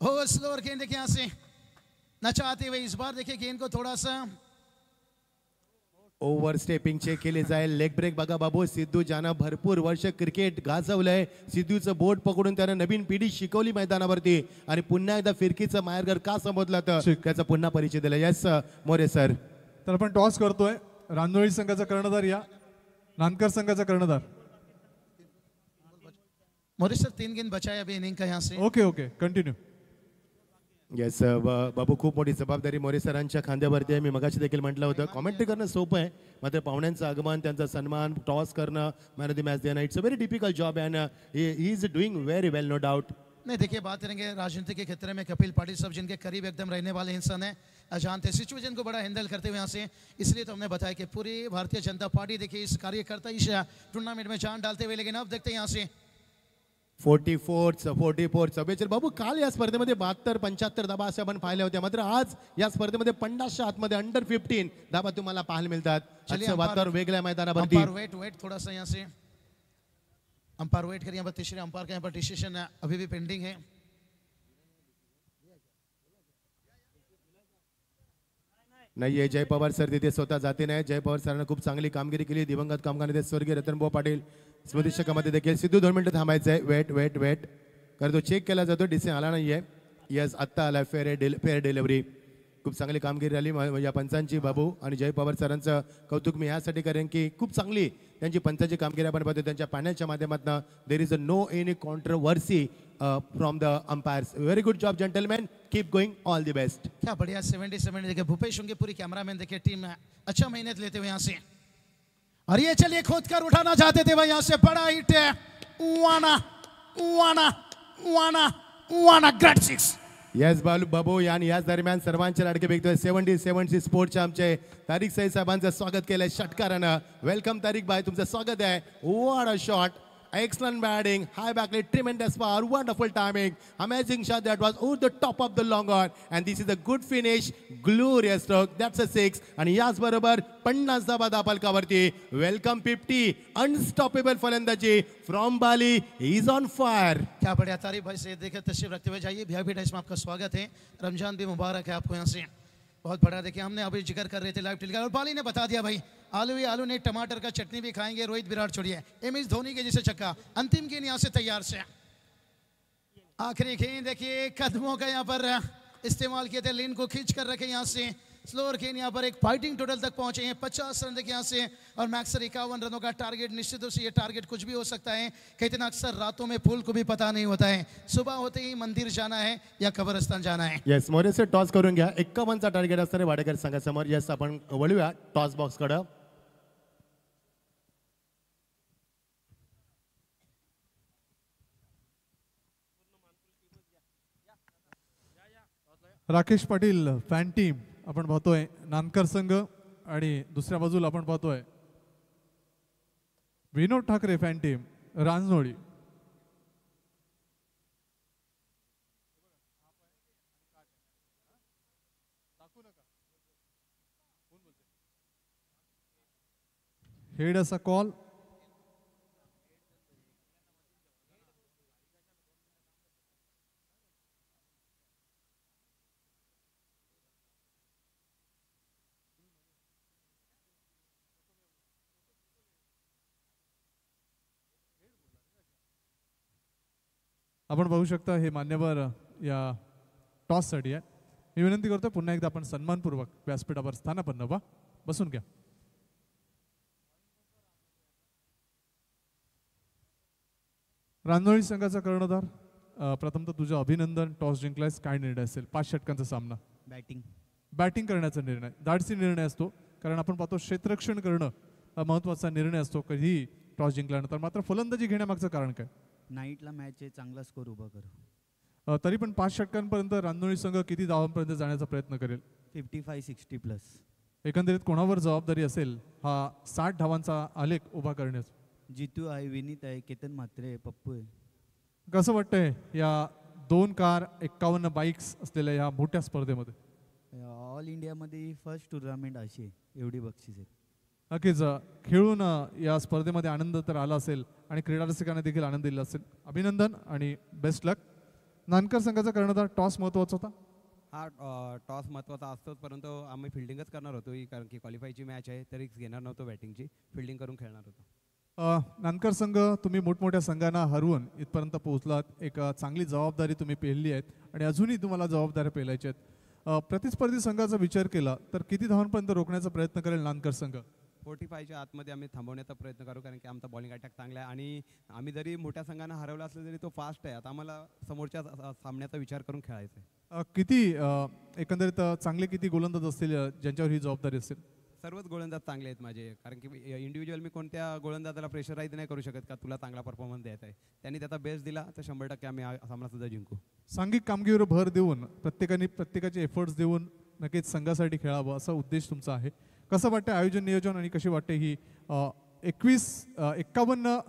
हो स्लोअर गेंद देखिए यहाँ से न चाहते हुए इस बार देखिए गेंद को थोड़ा सा ओव्हर स्टेपिंग चेक केले जाईल. लेग ब्रेक बघा बाबू. सिद्धू ज्यानं भरपूर वर्ष क्रिकेट गाजवलंय, सिद्धूचं बोट पकडून त्यानं नवीन पिढी शिकवली मैदानावरती आणि पुन्हा एकदा फिरकीचं माहेरघर का संबोधलं तर त्याचा पुन्हा परिचय दिला. यस मोरे सर. तर आपण टॉस करतोय. रांजोळी संघाचा कर्णधार या नानकर संघाचा कर्णधार. मोरे सर 3 गेंद बचाए अभी इनिंग का यहाँ से। Okay continue. येस बाबू, खूप मोठी जबाबदारी मोरे सरांच्या खांद्यावरती आहे. मी मगाशी देखील म्हटलं होतं कॉमेंट्री करणं सोपं आहे, मात्र पाहुण्यांचं आगमन, त्यांचा सन्मान, टॉस करणं, मॅन ऑफ द मॅच देणं, it's a very difficult job and he is doing very well, no doubt. नहीं देखिए बात करेंगे राजनीति के क्षेत्र में कपिल पाटिल साहब जिनके करीब एकदम रहने वाले इंसान है, जानते सिचुएशन को बड़ा हैंडल करते हुए यहाँ से, इसलिए तो हमने बताया कि पूरी भारतीय जनता पार्टी देखिए इस कार्यकर्ता इस टूर्नामेंट में जान डालते हुए, लेकिन अब देखते हैं यहाँ से 44 सभेचे बाबू. काल या स्पर्धेमध्ये 72-75 धाबा असे आपण पाहिले होते, मात्र आज या स्पर्धेमध्ये 50च्या आतमध्ये अंडर 15 धाबा तुम्हाला पाहायला मिळतात. आजचं वातावरण वेगळं आहे मैदानावरती. अंपायर वेट थोड़ा सा यहाँ से अंपायर वेट करिए. यहाँ पर तीसरे अंपायर का यहाँ पर डिसीजन अभी भी पेंडिंग है. नाहीये जय पवार सर तिथे स्वतः जाते नाही. जय पवार सरांना खूप चांगली कामगिरी केली. दिवंगत कामगार नेते स्वर्गीय रतनभाऊ पाटील स्मृती शकामध्ये देखील. सिद्धू 2 मिनिटं थांबायचं आहे. वेट कारण तो चेक केला जातो, डिसिजन आला नाहीये. यस आत्ता आला. Fair delivery. खूप चांगली कामगिरी झाली या पंचांची बाबू. आणि जय पवार सरांचं कौतुक मी यासाठी करेन की खूप चांगली त्यांची पंचांची कामगिरी आपण पाहतो. त्यांच्या पॅनलच्या माध्यमातून there is a no any controversy from the umpires. Very good job gentleman, keep going, all the best. क्या बढ़िया 70 देखिए भूपेश उनके पूरी कैमरामैन देखिए टीम अच्छा मेहनत लेते हुए यहाँ से, और ये चलिए खोद कर उठाना चाहते थे भाई यहाँ से. बड़ा हिट है. वाना ग्रेट 6. येस बाबू. आणि याच दरम्यान सर्वांचे लाडके व्यक्ती 70 स्पोर्टच्या आमचे तारिक सई साहेबांचं स्वागत केलंय षटकारानं. वेलकम तारिक भाई, तुमचं स्वागत आहे. What a shot, excellent batting, high backlit, tremendous power, wonderful timing, amazing shot that was over the top of the long on, and this is a good finish, glorious stroke, that's a 6. आणि याच बरोबर 50 धाबा दापलकावरती. Welcome 50, unstoppable फलंदाजी from Bali is on fire. क्या बढ़िया तारीफ भाई से देखिए तशरीफ रखते हुए जाइए. वीआईपी टाइम्स में आपका स्वागत है. रमजान भी मुबारक है आपको यहाँ से. बहुत बड़ा देखिए हमने अभी जिक्र कर रहे थे लाइव टिल का, और बाली ने बता दिया भाई आलू ने टमाटर का चटनी भी खाएंगे. रोहित विराट छोड़िए, एमएस धोनी के जैसे छक्का. अंतिम गेंद यहाँ से तैयार से. आखिरी गेंद देखिए कदमों का यहाँ पर इस्तेमाल किए थे, लेन को खींच कर रखे यहाँ से. स्लोअर गेंद यहाँ पर एक फाइटिंग टोटल तक पहुंचे हैं. 50 रन देखिए यहाँ से, और मैक्सर 51 रनों का टारगेट. निश्चित रूप से ये टारगेट कुछ भी हो सकता है. कहते ना अक्सर रातों में फूल को भी पता नहीं होता है. सुबह होते ही मंदिर जाना है या कब्रस्तान जाना है. येस मोरे सर, टॉस करून घ्या. 51चा टार्गेट असणारे वाडेकर संघासमोर. येस आपण वळूया टॉस बॉक्स कडे. राकेश पाटील फॅन टीम आपण पाहतोय. नानकर संघ आणि दुसऱ्या बाजूला आपण पाहतोय Vinod Thackeray fan team Ranjanoli. Head असा कॉल. आपण पाहू शकता हे मान्यवर या टॉससाठी आहे. मी विनंती करतो पुन्हा एकदा आपण सन्मानपूर्वक व्यासपीठावर स्थानापन्न व्हा. बसून घ्या. रांजोळी संघाचा कर्णधार, प्रथमतः तुझं अभिनंदन. टॉस जिंकलायस, काय निर्णय असेल? 5 षटकांचा सामना. बॅटिंग करण्याचा निर्णय धाडसी निर्णय असतो, कारण आपण पाहतो क्षेत्ररक्षण करणं हा महत्त्वाचा निर्णय असतो कधी टॉस जिंकल्यानंतर. मात्र फलंदाजी घेण्यामागचं कारण काय? नाईटला मॅच आहे, चांगला स्कोर उभा करू. तरी पण 5 षटकांपर्यंत रांजोळी संघ किती धावांपर्यंत जाण्याचा प्रयत्न करेल? 55-60 प्लस. एकंदरीत कोणावर जबाबदारी असेल हा 60 धावांचा आलेख उभा करण्याचा? जितू आहे, विनीत आहे, केतन म्हात्रे आहे, पप्पू आहे. कसं वाटतंय या 2 कार 51 बाईक्स असलेल्या या मोठ्या स्पर्धेमध्ये? ऑल इंडियामध्ये फर्स्ट टुर्नामेंट अशी आहे, एवढी बक्षीस आहे. नक्कीच खेळून या स्पर्धेमध्ये आनंद तर आला असेल आणि क्रीडा रसिकांना देखील आनंद दिला असेल. अभिनंदन आणि बेस्ट लक. नानकर संघाचा कर्णधार टॉस महत्त्वाचा होता. हा टॉस महत्त्वाचा असतोच, परंतु आम्ही फिल्डिंगच करणार होतो कारण की क्वालिफायची मॅच आहे, तरी घेणार नव्हतो बॅटिंगची, फिल्डिंग करून खेळणार होतो. नानकर संघ तुम्ही मोठमोठ्या संघांना हरवून इथपर्यंत पोहोचलात. एक चांगली जबाबदारी तुम्ही पेलली आहेत आणि अजूनही तुम्हाला जबाबदाऱ्या पेलायच्या आहेत. प्रतिस्पर्धी संघाचा विचार केला तर किती धावांपर्यंत रोखण्याचा प्रयत्न करेल नानकर संघ? 45च्या आतमध्ये आम्ही थांबवण्याचा प्रयत्न करू, कारण की आमचा बॉलिंग अटॅक चांगला आहे आणि आम्ही जरी मोठ्या संघांना हरवला असलं तरी तो फास्ट आहे. आता आम्हाला समोरच्या सामन्याचा विचार करून खेळायचा आहे. किती एकंदरीत चांगले किती गोलंदाज असतील ज्यांच्यावर ही जबाबदारी असेल? सर्वच गोलंदाज चांगले आहेत माझे, कारण की इंडिव्हिज्युअल मी कोणत्या गोलंदाजाला प्रेशराईज नाही करू शकत का तुला चांगला परफॉर्मन्स द्यायचा आहे. त्यांनी त्याचा बेस्ट दिला तर 100% आम्ही हा सामना सुद्धा जिंकू. सांघिक कामगिरीवर भर देऊन प्रत्येकाचे एफर्ट्स देऊन नक्कीच संघासाठी खेळावं असा उद्देश तुमचा आहे. कसं वाटतं आयोजन नियोजन आणि कशी वाटते ही 51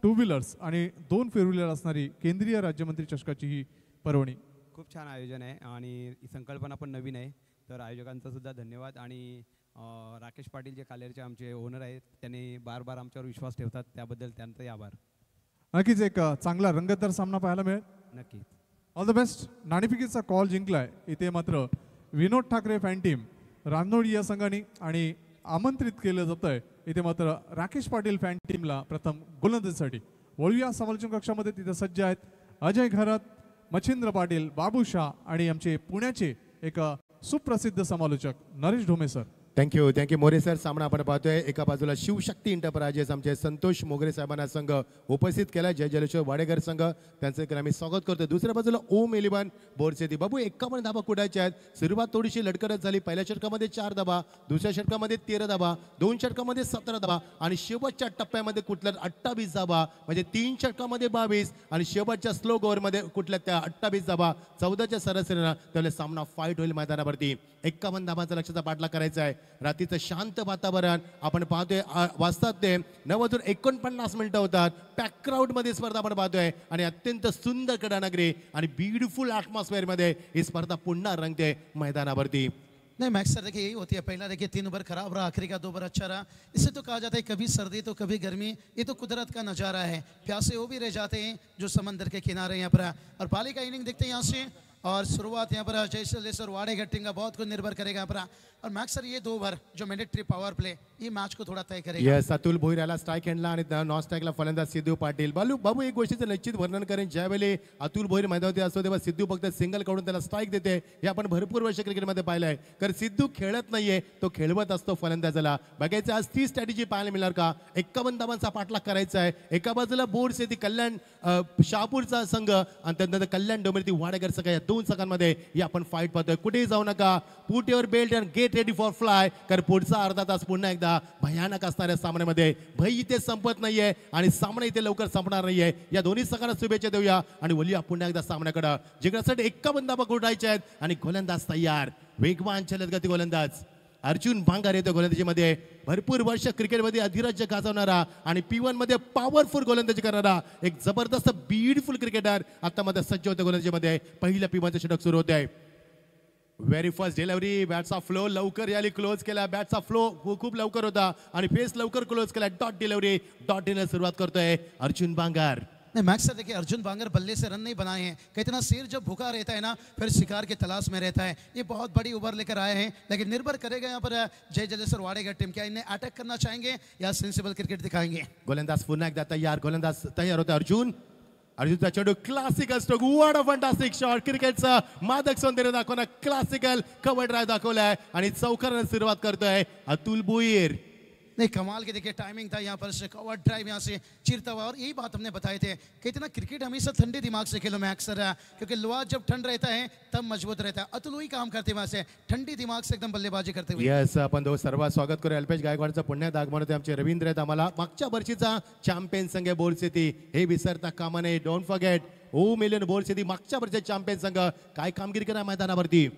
टू व्हीलर्स आणि 2 फोर व्हीलर असणारी केंद्रीय राज्यमंत्री चषकाची ही पर्वणी? खूप छान आयोजन आहे आणि ही संकल्पना पण नवीन आहे, तर आयोजकांचा सुद्धा धन्यवाद. आणि राकेश पाटील जे कालेरचे आमचे ओनर आहेत त्यांनी बार बार आमच्यावर विश्वास ठेवतात, त्याबद्दल त्यांचाही आभार. नक्कीच एक चांगला रंगतदार सामना पाहायला मिळेल. नक्कीच. All the best. नाणेफेकीचा कॉल जिंकलाय इथे मात्र विनोद ठाकरे फॅन टीम रानोडी या संघाने आणि आमंत्रित केलं जात आहे इथे मात्र राकेश पाटील फॅन टीमला प्रथम गोलंदाजीसाठी. वळूया समालोचन कक्षामध्ये. तिथे सज्ज आहेत अजय घरात, मच्छिंद्र पाटील, बाबू शाह आणि आमचे पुण्याचे एक सुप्रसिद्ध समालोचक नरेश ढोमे सर. थँक्यू मोरे सर. सामना आपण पाहतोय एका बाजूला शिवशक्ती इंटरप्राइजेस आमचे संतोष मोगरे साहेबांना संघ उपस्थित केला. जय जलेश्वर वाडेकर संघ त्यांचं आम्ही स्वागत करतोय. दुसऱ्या बाजूला ओम इलेव्हन बोरसेती. बाबू 51 धाबा कुडायच्या आहेत. सुरुवात थोडीशी लटकरच झाली. पहिल्या षटकामध्ये 4 धाबा, दुसऱ्या षटकामध्ये 13 धाबा, 2 षटकामध्ये 17 धाबा आणि शेवटच्या टप्प्यामध्ये कुठल्या 28 धाबा, म्हणजे 3 षटकामध्ये 22 आणि शेवटच्या स्लो ओव्हरमध्ये कुठल्या त्या 28 धाबा 14च्या सरासरीनं. त्यामुळे सामना फाईट होईल मैदानावरती. 51 धाबांचा लक्षाचा पाठला करायचा आहे. रात्रीचं शांत वातावरण आपण पाहतोय. वाजतात ते 9:49 मिनिटं होतात. पॅक क्राऊड मध्ये स्पर्धा आपण पाहतोय आणि अत्यंत सुंदर क्रीडानगरी आणि ब्युटिफुल ॲटमॉस्फेअर मध्ये ही स्पर्धा पुन्हा रंगते मैदानावरती. नहीं मैक्स सर देखिए यही होती है. पहला देखिए 3 ओवर खराब रहा, आखिरी का 2 ओवर अच्छा रहा. इससे तो कहा जाता है कभी सर्दी तो कभी गर्मी, ये तो कुदरत का नज़ारा है. प्यासे वो भी रह जाते हैं जो समंदर के किनारे यहाँ पर. और पाली का इनिंग देखते हैं यहाँ से और शुरुआत यहाँ पर जयसलेश्वर वाड़े गट्टिंग का बहुत कुछ निर्भर करेगा यहाँ पर. और मैक्स सर ये 2 ओवर जो मैंडेटरी पावर प्ले ये मैच को थोड़ा तय करेगा. यस, अतुल भोईर याला स्ट्राईक हँडला आणि नॉन स्ट्राईकला फलंदाज सिद्धू पाटील. बाबू एक गोष्टीचं निश्चित वर्णन करेन. ज्यावेळी अतुल भोईर मैदानावरती असतो तेव्हा सिद्धू फक्त सिंगल कडून त्याला स्ट्राईक देते. हे आपण भरपूर वर्ष क्रिकेटमध्ये पाहिलं आहे. कारण सिद्धू खेळत नाहीये, तो खेळवत असतो फलंदाजाला. बघायचं आज ती स्ट्रॅटेजी पाहायला मिळणार का? 51 धावांचा पाठलाग करायचा आहे. एका बाजूला बोर्ड येते कल्याण शहापूरचा संघ आणि त्यानंतर कल्याण डोंबिवली वाडेकर संघ. या 2 संघांमध्ये ही आपण फाईट पाहतोय. कुठेही जाऊ नका. Put your belt and get ready for fly. कारण पुढचा अर्धा तास पुन्हा एकदा भयानक असणाऱ्या सामन्यामध्ये. भय इथे संपत नाहीये आणि सामना इथे लवकर संपणार नाहीये. या दोन्ही संघांना शुभेच्छा देऊया आणि बोलूया पुन्हा एकदा सामन्याकडे. जिंकण्यासाठी 51 धाबा कुठायच्या आहेत आणि गोलंदाज तयार. वेगवान गती गोलंदाज अर्जुन भांगार येतो गोलंदाजीमध्ये. भरपूर वर्ष क्रिकेटमध्ये अधिराज्य गाजवणारा आणि P1 मध्ये पॉवरफुल गोलंदाजी करणारा एक जबरदस्त ब्युटिफुल क्रिकेटर आता मध्ये सज्ज होते गोलंदाजीमध्ये. पहिल्या P1चं षटक सुरू होत आहे. Very first delivery. बॅटचा फ्लो लवकर याली क्लोज केला. बॅटचा फ्लो खूप लवकर होता आणि फेस लवकर क्लोज केला. Dot delivery. डॉट डिनर सुरुवात करतोय अर्जुन भांगार. नहीं मैक्स सर देखिए अर्जुन बांगर बल्ले से रन नहीं बनाए हैं. कहते ना शेर जब भूखा रहता है ना फिर शिकार की तलाश में रहता है. ये बहुत बड़ी ओवर लेकर आए हैं, लेकिन निर्भर करेगा यहाँ पर जय जलेश्वर वाडेकर टीम. क्या इन्हें अटैक करना चाहेंगे या सेंसिबल क्रिकेट दिखाएंगे? गोलंदाज पुन्हा एकदा तयार. गोलंदाज तयार होता अर्जुनचा चेंडू classical stroke. What a fantastic shot. क्रिकेटचा मादक सौंदर्य दाखवणं क्लासिकल कव्हर ड्राईव्ह दाखवलाय आणि चौकाराने सुरुवात करतोय अतुल भोईर. नहीं कमाल के देखिए टाइमिंग था यहाँ पर से. कवर ड्राइव यहाँ से चिरता हुआ. और यही बात हमने बताए थे कि इतना क्रिकेट हमेशा ठंडे दिमाग से खेलो मैक्स सर, क्योंकि लोहा जब ठंड रहता है तब मजबूत रहता है. अतुल वही काम करते वहां से ठंडी दिमाग से एकदम बल्लेबाजी करते हुए. यस, आपण सर्वात स्वागत करू. अल्पेश गायकवाडचं पुण्य दागमन होते आमचे रवींद्र आहेत. आम्हाला मागच्या वर्षीचा चॅम्पियन संघ बोर्ड सिटी हे विसरता कामा नये. Don't forget. ओ मिलियन बोर्ड सिटी मागच्या वर्षीचे चॅम्पियन संघ काय कामगिरी करा मैदानावरती.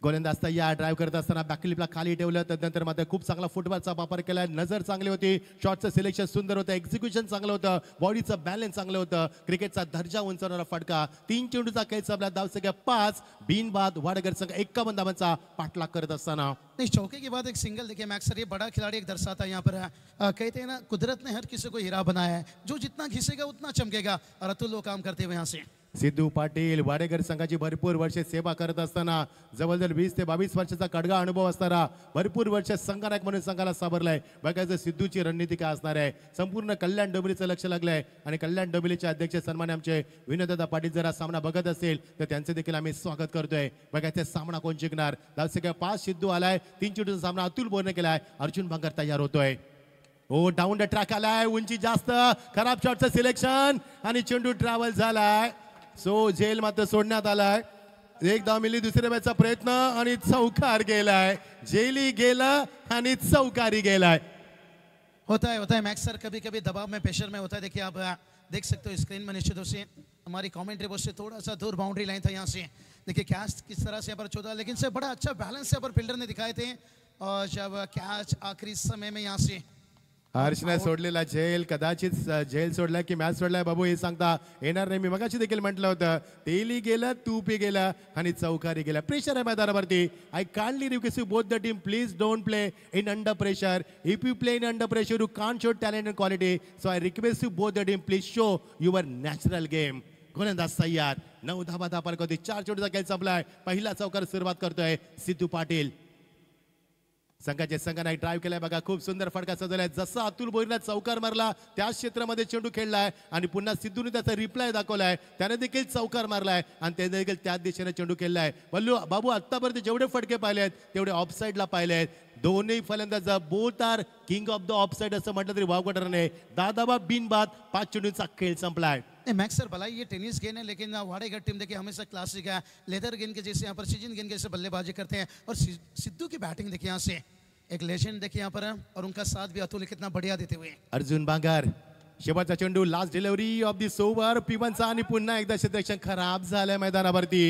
गोलंदाज तयार ड्राईव्ह करत असताना बॅकलिपला खाली ठेवलं त्यानंतर मात्र खूप चांगला फुटबॉलचा वापर केला. नजर चांगली होती, शॉटचं सिलेक्शन सुंदर होतं, एक्झिक्युशन चांगलं होतं, बॉडीचं बॅलन्स चांगलं होतं. क्रिकेटचा दर्जा उंचावणारा फटका. 3 चेंडूचा खेळ संपला, धावसंख्या 5, बिनबाद. वाडगर संघ 51 धावांचा पाठलाग करत असताना नहीं, चौके के बाद एक सिंगल देखिए मैक्स सर, ये बड़ा खिलाड़ी एक दर्शाता है यहाँ पर कहते हैं ना, कुदरत ने हर किसी को हीरा बनाया है, जो जितना घिसेगा उतना चमकेगा, और अतुल वो काम करते हुए यहाँ से. सिद्धू पाटील वाडेकर संघाची भरपूर वर्षे सेवा करत असताना जवळजवळ 20 ते 22 वर्षाचा कडगा अनुभव असणारा भरपूर वर्ष संघनायक म्हणून संघाला सावरलाय. बघायचं सिद्धूची रणनीती काय असणार आहे. संपूर्ण कल्याण डोंबिवलीचं लक्ष लागलंय आणि कल्याण डोंबिवलीचे अध्यक्ष सन्मान्य आमचे विनोददादा पाटील जर हा सामना बघत असेल तर त्यांचे देखील आम्ही स्वागत करतोय. बघायचं सामना कोण जिंकणार. धावसंख्या 5 सिद्धू आलाय. 3 चेंडूचा सामना अतुल बोरने केलाय. अर्जुन भांगर तयार होतोय. ओ डाऊन द ट्रॅक आलाय, उंची जास्त, खराब शॉटचं सिलेक्शन आणि चेंडू ट्रॅव्हल झालाय. सो झेल मात्र सोडण्यात आलाय. एकदा मिली दुसऱ्या बॅचचा प्रयत्न आणि चौकार गेलाय. झेली गेला आणि चौकारी गेलाय. होता है मैक्स सर, कभी कभी दबाव में प्रेशर में होता है. देखिए आप देख सकते हो स्क्रीन में, निश्चित रूप से हमारी कमेंट्री बॉक्स से थोड़ा सा दूर बाउंड्री लाइन था यहाँ से. देखिए कैच किस तरह से यहाँ पर 14, लेकिन से बड़ा अच्छा बैलेंस यहाँ पर फील्डर ने दिखाए थे. और जब कैच आखिरी समय में यहाँ से हर्षने सोडलेला झेल, कदाचित झेल सोडलाय की मॅच सोडलाय बाबू हे सांगता येणार नाही. मी मगाशी देखील म्हटलं होतं, तेली गेलं तूपी गेला आणि चौकारी गेला. प्रेशर आहे मैदानावरती. I kindly request you both the team, please don't play in under pressure. If you play in under pressure you can't show talent and quality. So I request you both the team, please show your natural game. गोलंदाज तयार, 9 धावा धापार होती. 4 चेंडूचा खेळ संपलाय. पहिला चौकार सुरुवात करतोय सिद्धू पाटील. संघाचे संघनायक ड्राईव्ह केलाय. बघा खूप सुंदर फटका सजवलाय. जसा अतुल बोरीला चौकार मारला त्याच क्षेत्रामध्ये चेंडू खेळलाय आणि पुन्हा सिद्धूने त्याचा रिप्लाय दाखवलाय. त्याने देखील चौकार मारलाय आणि त्याने देखील त्याच दिशेने चेंडू खेळलाय. बल्लू बाबू आतापर्यंत जेवढे फटके पाहिलेत तेवढे ऑफसाईडला पाहिलेत. दोन्ही फलंदाज both are king of the offside असं म्हटलं तरी वावगटर नाही. 10 धावा बिनबाद. 5 चेंडूचा खेळ संपलाय. मैक्स सर भलाई ये टेनिस गेंद है, लेकिन वाडेगढ़ टीम देखिए हमेशा क्लासिक है. लेदर गेंद के जैसे यहाँ पर सीजन गेंद के जैसे बल्लेबाजी करते हैं. और सिद्धू की बैटिंग देखिए यहाँ से एक लेजेंड देखिए यहाँ पर, और उनका साथ भी अतुल कितना बढ़िया देते हुए. अर्जुन भांगर शेवटचा चेंडू, last delivery of this over. पिवनचा आणि पुन्हा एकदा क्षेत्ररक्षण खराब झालंय मैदानावरती.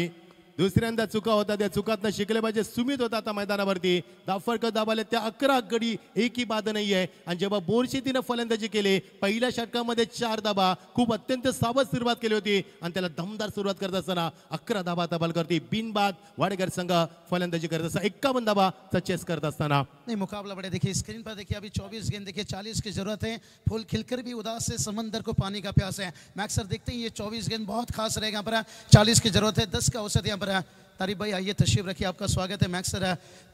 दुसऱ्यांदा चुका होता, त्या चुकातनं शिकले पाहिजे. सुमित होता आता मैदानावरती. दाफडक दाबाले त्या 11 गडी एकही बाद नाहीये. आणि जेव्हा बोरशेतीनं फलंदाजी केली पहिल्या षटकामध्ये 4 धाबा, खूप अत्यंत सावध सुरुवात केली होती आणि त्याला दमदार सुरुवात करत असताना 11 धाबा तबाल करते. बिनबाद वाडेकर संघ फलंदाजी करत असताना 51 धाबाचा चेस करत असताना. नहीं, मुकाबला बड़े. देखिए स्क्रीन पर देखिए अभी 24 गेंद, देखिए 40 की जरूरत है. फूल खिलकर भी उदास है, समंदर को पानी का प्यास है. मैक्स सर देखते हैं ये 24 गेंद बहुत खास रहेगा. यहाँ पर 40 की जरूरत है, 10 का औसत यहाँ पर. तारिफ भाई आइए, तशरीफ रखिए, आपका स्वागत है. मैक्स सर,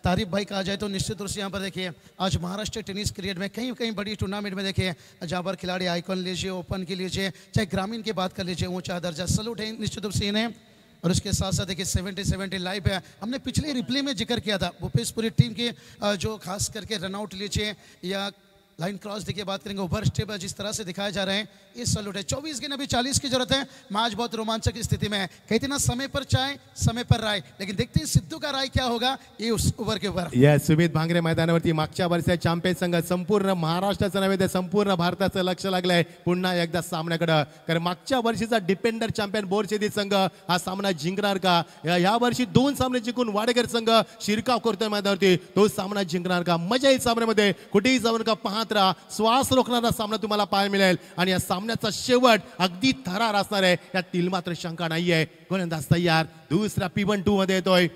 तारिफ भाई कहा जाए तो निश्चित रूप से यहाँ पर देखिए आज महाराष्ट्र टेनिस क्रिकेट में कहीं कहीं बड़ी टूर्नामेंट में देखिए जहाँ पर खिलाड़ी आइकॉन लीजिए, ओपन की लीजिए, चाहे ग्रामीण की बात कर लीजिए, ऊंचा दर्जा सलूट है निश्चित रूप से इन्हें. और उसके साथ साथ देखिए 70-70 लाइव है. हमने पिछले रिप्ले में जिक्र किया था भूपेश पूरी टीम के जो खास करके रनआउट लीजिए या लाइन क्रॉस देखिए बात करेंगे, ओवर स्टेप जिस तरह से दिखाए जा रहे हैं, ये सलूट है. 24 गेंद अभी 40 की जरूरत है. मैच बहुत रोमांचक स्थिति में है. कहते ना समय पर चाय समय पर राय, लेकिन देखते हैं सिद्धू का राय क्या होगा ये उस ओव्हर के ऊपर. येस, सुमित भांगरे मैदानावरती. मागच्या वर्षी चॅम्पियन संघ संपूर्ण महाराष्ट्राचं नव्हे तर संपूर्ण भारताचं लक्ष लागलंय पुन्हा एकदा सामन्याकडे. कारण मागच्या वर्षीचा डिपेंडर चॅम्पियन बोरशेती संघ हा सामना जिंकणार का. या वर्षी 2 सामने जिंकून वाडेकर संघ शिरकाव करतोय मैदानावरती. तो सामना जिंकणार का. मजा येईल सामन्यामध्ये. कुठेही जाऊन का पाहत राहा. श्वास रोखणारा सामना तुम्हाला पाहायला मिळेल आणि या सामन्याचा शेवट अगदी थरार असणार आहे यातील मात्र शंका नाहीये. गोलंदाज तयार. दुसरा P1-2 मध्ये येतोय.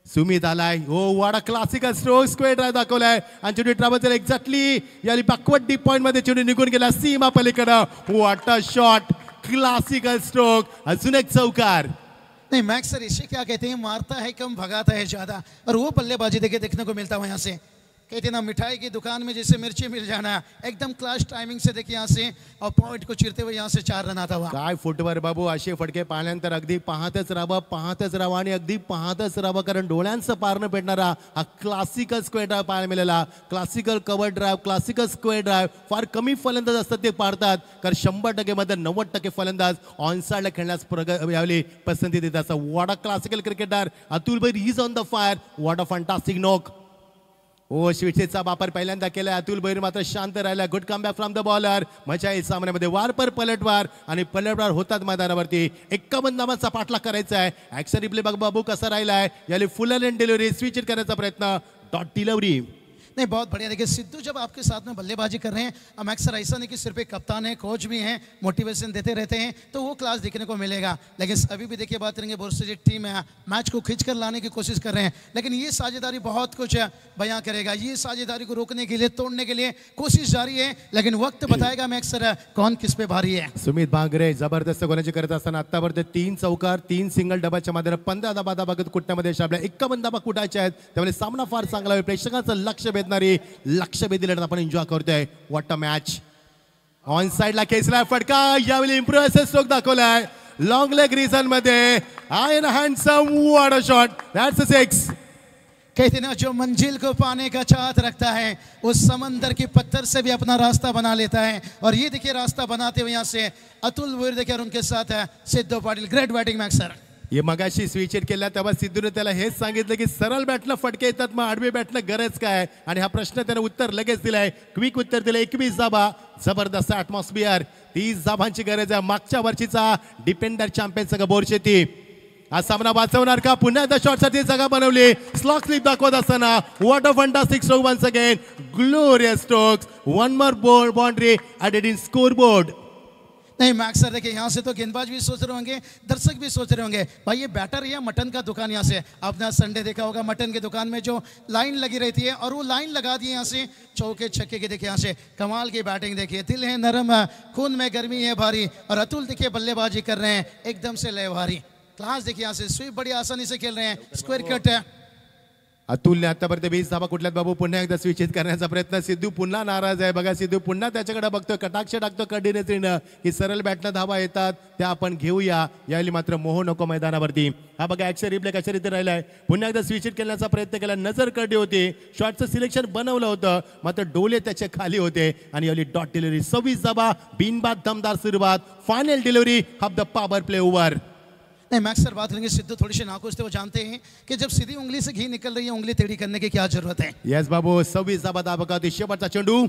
सुमित आलाय. हो, वाडा क्लासिकल स्ट्रोक स्क्वेअर ड्राइव्ह दाखवलाय आणि चेंडू ट्रॅव्हल एक्झॅक्टली याली बॅकवर्ड डीप पॉइंट मध्ये चेंडू निघून गेला सीमा पलीकडे. What a shot. Classical stroke. अजून एक चौकार. नहीं मैक्स सर, इसे क्या कहते हैं, मारता है कम भगाता है ज्यादा. और वो बल्लेबाजी देखिए देखने को मिलता है यहाँ से. कहते ना मिठाई की दुकान में जैसे मिर्ची मिल जाना, एकदम क्लास टाइमिंग से देखिए यहाँ से और पॉइंट को चिरते हुए यहाँ से 4 रन आता हुआ. काय फुटवर बाबू. असे फटके पाहिल्यानंतर अगदी पाहतच राहावं आणि अगदी पाहतच राहावं. कारण डोळ्यांचं पार न पेटणारा हा क्लासिकल स्क्वेअर ड्राइव्ह पाहायला मिळाला. Classical cover drive, classical square drive. फार कमी फलंदाज असतात ते पाडतात, कारण 100% मध्ये 90% फलंदाज ऑन साइडला खेळण्यास यावेळी पसंती देतात. असा what a classical cricketer Atul bhai is on the fire. What a fantastic knock. ओ स्विचेसचा वापर पहिल्यांदा केला अतुल भैर मात्र शांत राहिला. Good comeback from the bowler. मजा येईल सामन्यामध्ये. वार पर पलटवार आणि पलटवार होतात मैदानावरती. 51 धावांचा पाठलाग करायचा आहे. ऍक्शन रिप्ले बघ बाबू कसा राहिलाय. याली फुल एंड डिलिव्हरी स्विच करण्याचा प्रयत्न. Dot delivery. नहीं बहुत बढ़िया. देखिए सिद्धू जब आपके साथ में बल्लेबाजी कर रहे हैं, हम अक्सर ऐसा नहीं कि सिर्फ एक कप्तान है, कोच भी हैं, मोटिवेशन देते रहते हैं, तो वो क्लास देखने को मिलेगा. लेकिन अभी भी देखिए बात करेंगे बोर्सिजी टीम है, मैच को खींच कर लाने की कोशिश कर रहे हैं, लेकिन ये साझेदारी बहुत कुछ बयां करेगा. ये साझेदारी को रोकने के लिए, तोड़ने के लिए कोशिश जारी है, लेकिन वक्त बताएगा मैं अक्सर कौन किस पे भारी है. सुमित भांगरे जबरदस्त गोलंदाजी करत असताना आतापर्यंत 3 चौकार 3 सिंगल डबाच्या माध्यमातून 15 धाबा कुटण्यामध्ये आपल्या 51 धाबा कुटायच्या आहेत. त्यामुळे सामना फार चांगला आहे. प्रेक्षकांचं लक्ष भेदणारी लक्ष भेदी लढत आपण एन्जॉय करतोय. What a match. ऑन साइडला खेचला फटका. यावेळी इम्प्रेसिव्ह स्ट्रोक दाखवलाय लॉंग लेग रिजन मध्ये. Ion handsome what a shot. That's a 6. कहते हैं ना जो मंजिल को पाने का चाहत रखता है उस समंदर के पत्थर से भी अपना रास्ता बना लेता है. और ये देखिए रास्ता बनाते हुए यहाँ से अतुल भोईर देखिए और उनके साथ है Sidhu Patil. Great batting max sir. हे मगाशी स्विच हिट केला तेव्हा सिद्धूने त्याला हेच सांगितलं की सरळ बॅटला फटके येतात मग आडवे बॅटला गरज काय. आणि हा प्रश्न त्याने उत्तर लगेच दिलाय. क्विक उत्तर दिलं. 21 धाबा. जबरदस्त ॲटमॉस्फिअर. 30 धाबांची गरज आहे. मागच्या वर्षीचा डिफेंडर चॅम्पियन संघ बोरशेती हा सामना वाचवणार का. पुन्हा एकदा शॉटसाठी जागा बनवली. स्लॉक स्लिप दाखवत असताना what a fantastic stroke once again. Glorious strokes. One more boundary added in score board. नहीं मैक्स सर देखिए यहाँ से तो गेंदबाज भी सोच रहे होंगे, दर्शक भी सोच रहे होंगे भाई ये बैटर या मटन का दुकान. यहाँ से आपने संडे देखा होगा मटन की दुकान में जो लाइन लगी रहती है और वो लाइन लगा दी यहाँ से चौके छक्के के. देखिए यहाँ से कमाल की बैटिंग. देखिए दिल है नरम, खून में गर्मी है भारी. और अतुल देखिए बल्लेबाजी कर रहे हैं एकदम से लय भारी. क्लास देखिए यहाँ से स्वीप बड़ी आसानी से खेल रहे हैं. स्क्वायर कट है. अतुलने आतापर्यंत 20 धाबा कुठल्यात बाबू. पुन्हा एकदा स्विच हिट करण्याचा प्रयत्न. सिद्धू पुन्हा नाराज आहे. बघा सिद्धू पुन्हा त्याच्याकडे बघतोय. कटाक्ष टाकतो कंटिन्युअसलीनं की सरळ बॅटनं धावा येतात त्या आपण घेऊया. यावेळी मात्र मोह नको मैदानावरती. हा बघा ऍक्शन रिप्ले कशा रीती राहिलाय. पुन्हा एकदा स्विच हिट करण्याचा प्रयत्न केला. नजर कडी होती. शॉटचं सिलेक्शन बनवलं होतं मात्र डोले त्याचे खाली होते. आणि यावेळी डॉट डिलिव्हरी. 26 धाबा. बिनबाद दमदार सुरुवात. Final delivery of the power play over. नहीं मैक्स सर बात करेंगे सिद्धू थोड़ी सी नाखुश थे. वो जानते हैं कि जब सीधी उंगली से घी निकल रही है उंगली टेढ़ी करने की क्या जरूरत है. येस बाबू. 26 धाबा दाबका. शेवटचा चेंडू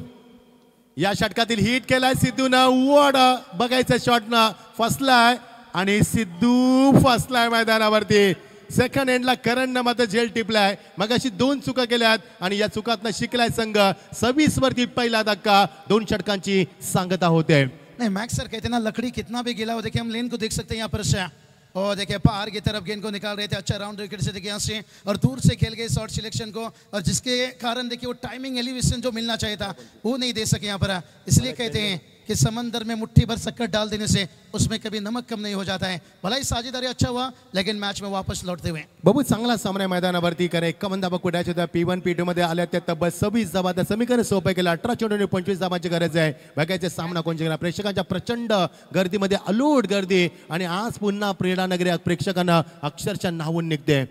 या षटकातील हिट केलाय सिद्धूनं. वॉट बघायचं शॉटनं फसलाय आणि सिद्धू फसलाय मैदानावरती. सेकंड एंडला करणनं मात्र झेल टिपलाय. मग अशी 2 चुका केल्यात आणि या चुकातनं शिकलाय संघ. 26 वरती पहिला धक्का. 2 षटकांची सांगता होते. नहीं मैक्स सर कहते ना लकड़ी कितना भी गिला हो. देखिए हम लेन को देख सकते हैं यहाँ पर से. और देखिए पार की तरफ गेंद को निकाल रहे थे. अच्छा राउंड विकेट से देखिए यहाँ से और दूर से खेल गए शॉट सिलेक्शन को. और जिसके कारण देखिए वो टाइमिंग एलिवेशन जो मिलना चाहिए था वो नहीं दे सके यहाँ पर. इसलिए कहते हैं कि समंदर में मुट्ठी भर शक्कर डाल देने से उसमें कभी नमक कम नहीं हो जाता है. भला ही साझेदारी अच्छा हुआ लेकिन मैच में वापस लौटते हुए बाबू चांगला सामना मैदानावरती करे. 51 धाबा कुठायच्या होत्या. P1 P2 मध्ये आल्या त्या तब्बल 26 धाबा. त्या समीकरण सोपं केलं. 18 चेंडूने 25 धाबांची गरज आहे. बघायचे सामना कोण जिंकणार. प्रेक्षकांच्या प्रचंड गर्दीमध्ये अलोट गर्दी आणि आज पुन्हा प्रेरणा नगरी प्रेक्षकांना अक्षरशः नावून निघते.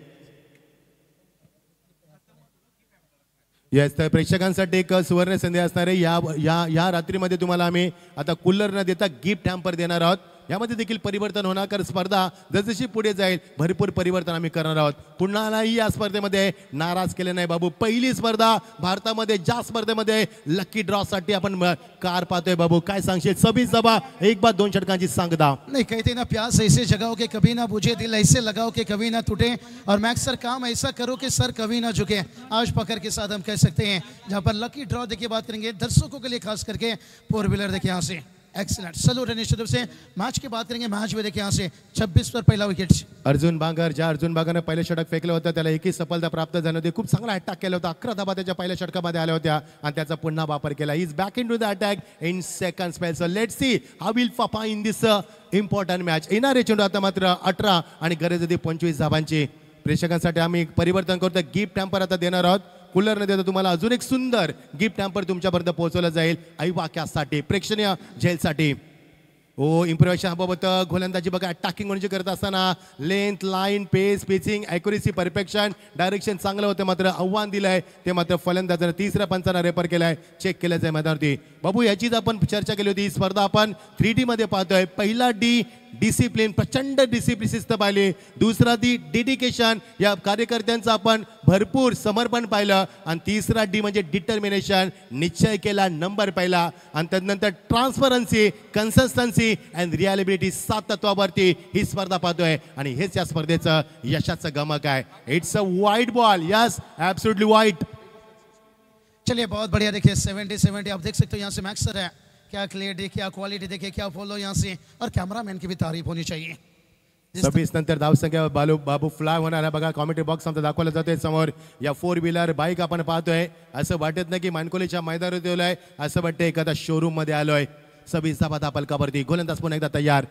येस तर प्रेक्षकांसाठी एक सुवर्ण संधी असणार आहे. या रात्रीमध्ये तुम्हाला आम्ही आता कूलर न देता गिफ्ट हॅम्पर देणार आहोत. यामध्ये देखील परिवर्तन होणार कारण स्पर्धा जसजशी पुढे जाईल भरपूर परिवर्तन आम्ही करणार आहोत. पुन्हाही या स्पर्धेमध्ये नाराज केले नाही बाबू. पहिली स्पर्धा भारतामध्ये ज्या स्पर्धेमध्ये लकी ड्रॉ साठी आपण कार पाहतोय बाबू. काय सांगशील. 26 धाबा. 1 बाद 2 षटकांची सांगता. नहीं कहते ना प्यास ऐसे जगाओ कि कभी ना बुझे, दिल ऐसे लगाओ कि कभी ना टूटे. और मैक्स सर काम ऐसा करो कि सर कभी ना झुके. आज पकड़ के साथ हम कह सकते हैं जहाँ पर लकी ड्रॉ देखिए बात करेंगे दर्शकों के लिए खास करके 4 व्हीलर देखिए यहाँ से एक्सीलेंट सलूट रनिश तरफ से. मैच की बात करेंगे मैच में देखिए यहाँ से 26 पर पहिला विकेट. अर्जुन बांगर. ज्या अर्जुन बांगरने पहिले षटक फेकलं होतं त्याला एकही सफलता प्राप्त झाली होती. खूप चांगला अटॅक केला होता. 11 धाबा त्याच्या पहिल्या षटकामध्ये आल्या होत्या आणि त्याचा पुन्हा वापर केला. Is back into the attack in second spell. So let's see how will perform in this important match. येणारे चेंडू आता मात्र 18 आणि गरज होती 25 धाबांची. प्रेक्षकांसाठी आम्ही परिवर्तन करतो. गिफ्ट हॅम्पर आता देणार आहोत. कूलर न देता तुम्हाला अजून एक सुंदर गिफ्ट हॅम्पर तुमच्यापर्यंत पोहोचवलं जाईल ऐवाक्यासाठी प्रेक्षणीय झेलसाठी. ओ इम्प्रोव्हेशन बाबत गोलंदाजी बघा. अटॅकिंग म्हणजे करत असताना length line pace pitching accuracy perfection direction चांगलं होतं मात्र आव्हान दिलंय ते मात्र फलंदाजानं तिसऱ्या पंचानं रेफर केलाय. चेक केल्याचं आहे मैदानावरती बाबू. याचीच आपण चर्चा केली होती. ही स्पर्धा आपण 3D मध्ये पाहतोय. पहिला D डिसिप्लिन, प्रचंड डिसिप्लिन शिस्त पाहिली. दुसरा डी डेडिकेशन, या कार्यकर्त्यांचं आपण भरपूर समर्पण पाहिलं. आणि तिसरा डी म्हणजे डिटर्मिनेशन, निश्चय केला, नंबर पाहिला. आणि त्यानंतर ट्रान्सपरन्सी, कन्सिस्टन्सी अँड रिअलिबिलिटी, 7 तत्वावरती ही स्पर्धा पाहतोय. आणि हेच या स्पर्धेचं यशाचं गमक आहे. It's a white ball, yes absolutely white. चलिए बहुत बढ़िया. देखिए 70-70 आप देख सकते हो यहाँ से मैक्स सर है. क्या क्लियरिटी, क्या क्वालिटी, देखिए क्या फॉलो यहाँ से. और कैमरामैन की भी तारीफ होनी चाहिए. 26 नंतर धावसंख्या बाबू फ्लाय होणार आहे बघा. कॉमेंट्री बॉक्स आमचा दाखवला जातोय समोर. या 4 व्हीलर बाईक आपण पाहतोय. असं वाटत नाही की मानकोलीच्या मैदानावर येलोय, असं वाटतं एखादा शोरूम मध्ये आलोय. 26 धाबा पलकावरती. गोलंदाज पुन्हा एकदा तयार.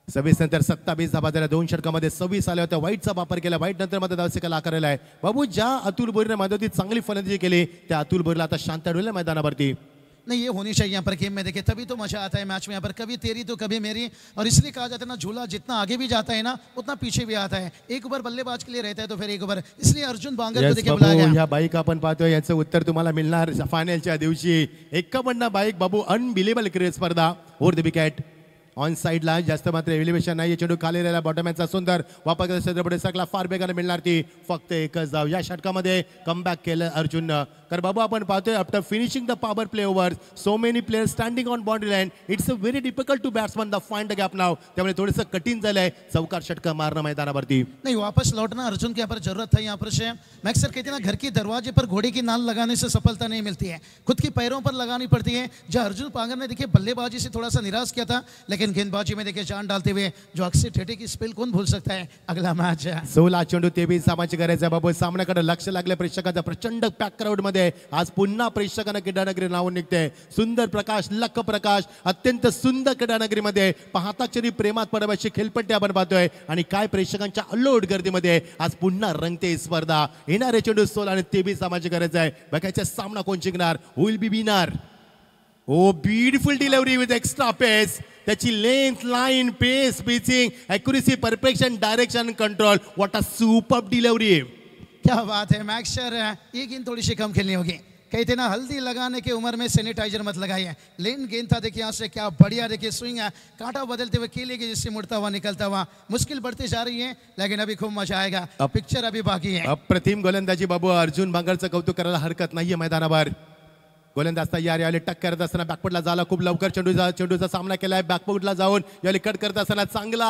26 नंतर 27 धाबा त्याला 2 षटकामध्ये 26 आले होते. व्हाईटचा वापर केला. व्हाईट नंतर मध्ये धावसंख्या आकारलेला आहे. बाबू ज्या अतुल बोरीने मैदानात चांगली फलंदाजी केली, त्या अतुल बोरीला आता शांत ठेवलेल्या मैदानावरती. नहीं, ये होनी चाहिए यहाँ पर गेम में. देखिए तभी तो मजा आता है मैच में. यहाँ पर कभी तेरी तो कभी मेरी. और इसलिए कहा जाता है ना, झूला जितना आगे भी जाता है ना उतना पीछे भी आता है. एक ओवर बल्लेबाज के लिए रहता है तो फिर एक ओवर. इसलिए अर्जुन बांगर को देखिए बुलाया गया. ह्या बाईक आपण पाहतोय, याचं उत्तर तुम्हाला मिळणार फायनलच्या दिवशी. 51 बाईक बाबू, अनबिलिव्हेबल क्रिकेट स्पर्धा. ओव्हर द विकेट, ऑन साइडला जास्त मात्र एलिव्हेशन नाही. चेंडू खाली राहिला. बॉटमॅनचा सुंदर वापर करत छत्रपती सकला फार वेगाने मिळणार ती. फक्त एकच धाव. या षटकामध्ये कमबॅक केलं अर्जुननं. तर बाबू आपण पाहतोय, after finishing the power play over, so many players standing on boundary line, it's a very difficult to batsman the find the gap now. त्यामुळे थोडंसं कठीण झालंय चौकार षटका मारणं मैदानावरती. नहीं, वापस लौटना अर्जुन के यहाँ पर जरूरत है. यहाँ पर से मैक्स सर कहते हैं ना, घर के दरवाजे पर घोड़े की नाल लगाने से सफलता नहीं मिलती है, खुद के पैरों पर लगानी पड़ती है. जहाँ अर्जुन बांगर ने देखिए बल्लेबाजी से थोड़ा सा निराश किया था, लेकिन गेंदबाजी में देखिए जान डालते हुए जो अक्षय ठेठे की स्पेल कौन भूल सकता है. अगला मैच है 16 चेंडू 23 धावांची गरज आहे बाबू. सामन्याकडे लक्ष लागले प्रेक्षकांच्या. प्रचंड पॅक क्राऊड मध्ये आज पुन्हा प्रेक्षकांना क्रीडानगरी नावून निघते. सुंदर प्रकाश, लख प्रकाश, अत्यंत सुंदर क्रीडानगरीमध्ये पाहता क्षणी प्रेमात पडायची खेळपट्टी आपण पाहतोय. आणि काय प्रेक्षकांच्या अल्लोड गर्दीमध्ये आज पुन्हा रंगते स्पर्धा. येणारे चेंडू 16 आणि 23 धावांची गरज आहे. बघायचा सामना कोण जिंकणार, will be winner. Oh beautiful delivery with extra pace. त्याची length, line, pace, pitching, accuracy, perfection, direction, control. What a super delivery. क्या बात है मैक्स सर. ये गेंद थोड़ी सी कम खेलनी होगी. कहते ना, हल्दी लगाने की उम्र में सैनिटाइजर मत लगाइए. लेन गेंद था देखिए यहाँ से, क्या बढ़िया देखिए स्विंग है. कांटा बदलते हुए केले के जिससे मुड़ता हुआ निकलता हुआ. मुश्किल बढ़ती जा रही है, लेकिन अभी खूब मजा आएगा. पिक्चर अभी बाकी है. अप्रतिम गोलंदाजी बाबू. अर्जुन बांगरचं कौतुक करायला हरकत नाहीये मैदानावर. गोलंदाज तयार. यावेळी टक करत असताना बॅकफुटला झाला. खूप लवकर चेंडूचा सामना केलाय. बॅकफुटला जाऊन यावेळी कट करत असताना चांगला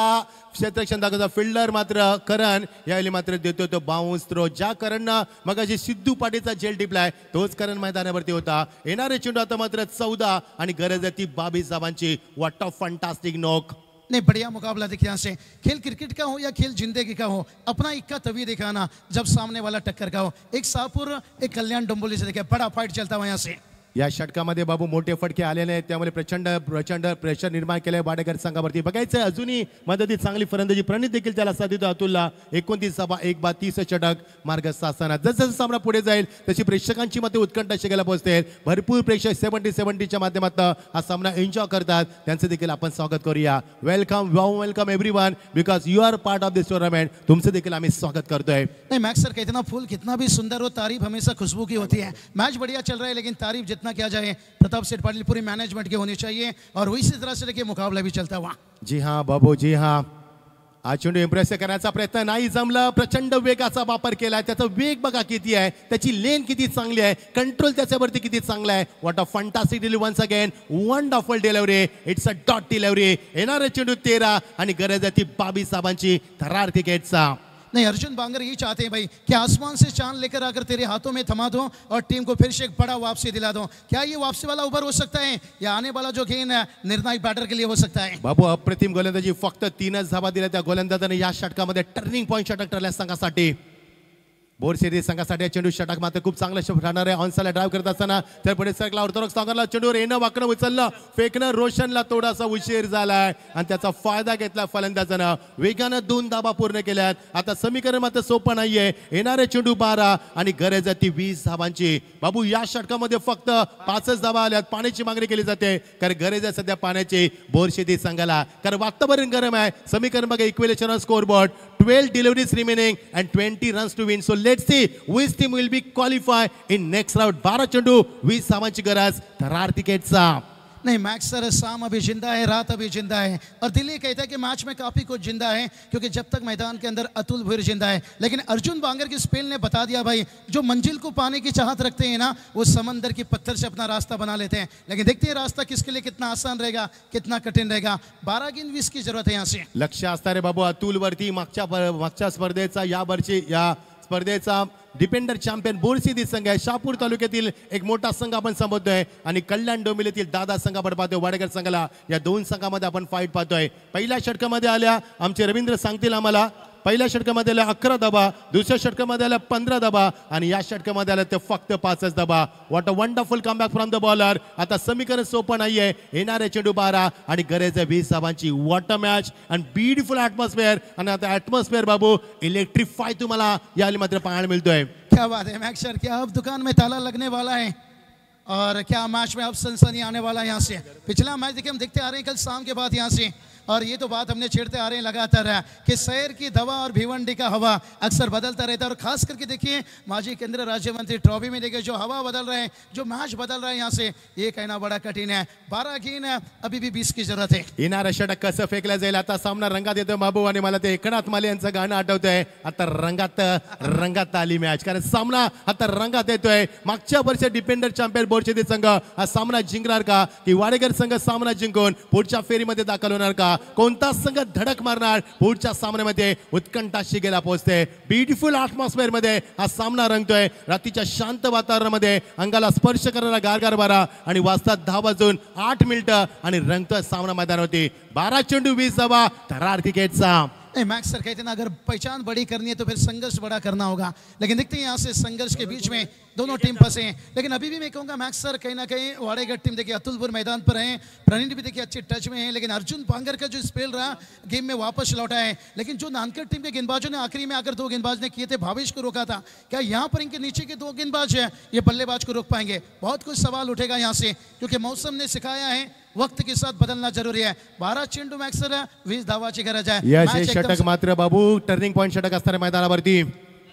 क्षेत्ररक्षण दाखवता फिल्डर मात्र करण. यावेळी मात्र देतो तो बाउन्स थ्रो. ज्या करणनं मगाशी सिद्धू पाटीलचा झेल टिपलाय, तोच करण मैदानावरती होता. येणारे चेंडू आता मात्र 14 आणि गरज आहे ती 22 धावांची. What a fantastic knock. नहीं, बढ़िया मुकाबला देखिए यहाँ से. खेल क्रिकेट का हो या खेल जिंदगी का हो, अपना इक्का तभी दिखाना जब सामने वाला टक्कर का हो. एक शाहपुर, एक कल्याण डोंबिवली से देखिए बड़ा फाइट चलता हुआ यहाँ से. या षटकामध्ये बाबू मोठे फटके आलेले आहेत. त्यामुळे प्रचंड प्रचंड प्रेशर निर्माण केलंय वाडेकर संघावरती. बघायचं अजूनही मदतीत चांगली फलंदाजी. प्रणित देखील त्याला साथ देतो अतुलला. 29 धावा, 1 बाद, 30 षटक मार्गस्थ असताना. जसं सामना पुढे जाईल तशी प्रेक्षकांची मते उत्कंठा शिकायला पोहोचते. भरपूर प्रेक्षक 70-70च्या माध्यमातून हा सामना एन्जॉय करतात. त्यांचं देखील आपण स्वागत करूया. Welcome, welcome everyone, because you are part of this tournament. तुमचं देखील आम्ही स्वागत करतोय. नहीं, मैक्स सर कहते ना, फूल कितना भी सुंदर हो, तारीफ हमेशा खुशबू की होती है. मैच बढ़िया चल रहा है, लेकिन तारीफ जितना किया जाए प्रताप सेठ पाटिल पूरी मैनेजमेंट की होनी चाहिए. और इसी तरह से देखिए मुकाबला भी चलता हुआ. जी हाँ बाबू, जी हाँ. आज चेंडू इम्प्रेस करण्याचा प्रयत्न नाही जमला. प्रचंड वेगाचा वापर केलाय. त्याचा वेग बघा किती आहे, त्याची लेन किती चांगली आहे, कंट्रोल त्याच्यावरती किती चांगला आहे. What a fantastic delivery once again. Wonderful delivery. It's a dot delivery. येणारे चेंडू 13 आणि गरज आहे ती 22 धावांची. थरार क्रिकेटचा. नहीं, अर्जुन बांगर यही चाहते हैं भाई कि आसमान से चांद लेकर आकर तेरे हाथों में थमा दो और टीम को फिर से एक बड़ा वापसी दिला दो. क्या ये वापसी वाला ओवर हो सकता है, या आने वाला जो गेंद निर्णायक बैटर के लिए हो सकता है. बाबू अप्रतिम गोलंदाजी. फक्त 3च धावा दिल्या त्या गोलंदाजाने या षटकामध्ये. टर्निंग पॉईंट षटक ठरल्या संघासाठी. बोरशेरी संघासाठी चेंडू षटक मात्र खूप चांगलं षटक राहणार आहे. ऑनसाला ड्राईव्ह करत असताना तर पुढे सरकला. ऑर्थोडॉक्स सांगरला चेंडूवर येणं वाकडं उचललं. फेकणं रोशनला थोडासा उशीर झालाय आणि त्याचा फायदा घेतला फलंदाजानं. वेगानं 2 धावा पूर्ण केल्यात. आता समीकरण मात्र सोपं नाहीये. येणारे चेंडू 12 आणि गरज आहे ती 20 धावांची. बाबू या षटकामध्ये फक्त 5च धावा आल्यात. पाण्याची मागणी केली जाते, कारण गरज आहे सध्या पाण्याची बोरशेती संघाला, कारण वातावरण गरम आहे. समीकरण बघा, इक्वेलेशन score board. 12 deliveries remaining and 20 runs to win. So let's see which team will be qualified in next round. 12 चेंडू 20 धावांची गरज. थरार क्रिकेटचा. नहीं मैक्स सर, शाम अभी जिंदा है, रात अभी जिंदा है, और दिल ये कहता है कि मैच में काफी कुछ जिंदा है, क्योंकि जब तक मैदान के अंदर अतुल भोईर जिंदा है। लेकिन अर्जुन बांगर की स्पेल ने बता दिया भाई, जो मंजिल को पाने की चाहत रखते हैं ना, वो समंदर की पत्थर से अपना रास्ता बना लेते हैं। लेकिन देखते हैं रास्ता किसके लिए कितना आसान रहेगा, कितना कठिन रहेगा। 12 गेंद 20 की जरूरत है यहाँ से। लक्ष असणार आहे बाबू अतुल वरती मागच्या स्पर्धेचा या स्पर्धेचा डिपेंडर चॅम्पियन बोरसिदी संघ आहे। शहापूर तालुक्यातील एक मोठा संघ आपण संबोधतोय आणि कल्याण डोंबिवलीतील दादा संघ आपण पाहतोय। वाडेकर संघाला या दोन संघामध्ये आपण फाईट पाहतोय। पहिल्या षटकामध्ये आल्या आमचे रवींद्र सांगतील आम्हाला, पहिल्या षटकामध्ये आल्या 11 धाबा, दुसऱ्या षटकामध्ये आल्या 15 धाबा आणि या षटकामध्ये आल्या ते फक्त 5च धाबा। What a wonderful comeback from the bowler. आता समीकरण सोपं नाहीये, येणारे चेंडू 12 आणि गरज आहे 20 धाबांची। What a match and beautiful atmosphere, आणि आता ॲटमॉस्फिअर बाबू इलेक्ट्रिफाय तुम्हाला यावेळी मात्र पाहायला मिळतोय। क्या बात है मैक्स सर, क्या अब दुकान में ताला लगने वाला है और क्या मैच में अब सनसनी आने वाला है यहाँ से। पिछला मैच देखिए हम देखते आ रहे हैं कल शाम के बाद यहाँ से, और ये तो बात हमने छेड़ते आ रहे हैं लगातार कि शहर की दवा और भिवंडी का हवा अक्सर बदलता रहता है। और खास करके देखिए माजी केंद्रीय राज्य मंत्री ट्रॉफी में देखिए जो हवा बदल रहे हैं, जो मैच बदल रहा है यहाँ से, ये कहना बड़ा कठिन है। 12 गेंद अभी भी 20 की जरूरत है। येणारं षटक कसं फेकलं जाईल, आता सामना रंगात येतोय बाबू, आणि मला ते एकनाथ माले यांचं गाणं आठवतंय। आता रंगात आली मॅच, कारण सामना आता रंगात येतोय। मागच्या वर्षी डिपेंडर चॅम्पियन बोरचेदी संघ हा सामना जिंकणार का, की वाडेकर संघ सामना जिंकून पुढच्या फेरीमध्ये दाखल होणार का, कोणता संघ धडक मारणार पुढच्या सामन्यामध्ये, उत्कंठा शिगेला पोहोचते। ब्युटिफुल ॲटमॉस्फिअर मध्ये हा सामना रंगतोय। रात्रीच्या शांत वातावरणामध्ये अंगाला स्पर्श करणारा गारगार वारा, आणि वाजतात 10:08 आणि रंगतोय सामना मैदानावरती। 12 चेंडू 20 धावा, थरार क्रिकेटचा। नहीं मैक्स सर कहते हैं ना, अगर पहचान बड़ी करनी है तो फिर संघर्ष बड़ा करना होगा। लेकिन देखते हैं यहाँ से संघर्ष के बीच में दोनों टीम फंसे हैं। लेकिन अभी भी मैं कहूँगा मैक्स सर कहीं ना कहीं वाड़ेगढ़ टीम देखिए अतुलपुर मैदान पर है, प्रणीत भी देखिए अच्छे टच में है, लेकिन अर्जुन बांगर का जो स्पेल रहा गेम में वापस लौटा है। लेकिन जो नानकर टीम के गेंदबाजों ने आखिरी में आकर 2 गेंदबाज ने किए थे, भावेश को रोका था, क्या यहाँ पर इनके नीचे के 2 गेंदबाज है ये बल्लेबाज को रोक पाएंगे? बहुत कुछ सवाल उठेगा यहाँ से, क्योंकि मौसम ने सिखाया है वक्त के साथ बदलना जरूरी है। 12 चेंडू मैक्स सर 20 धावाची गरज आहे। यस, षटक मात्र बाबू टर्निंग पॉइंट षटक असणार मैदानावरती।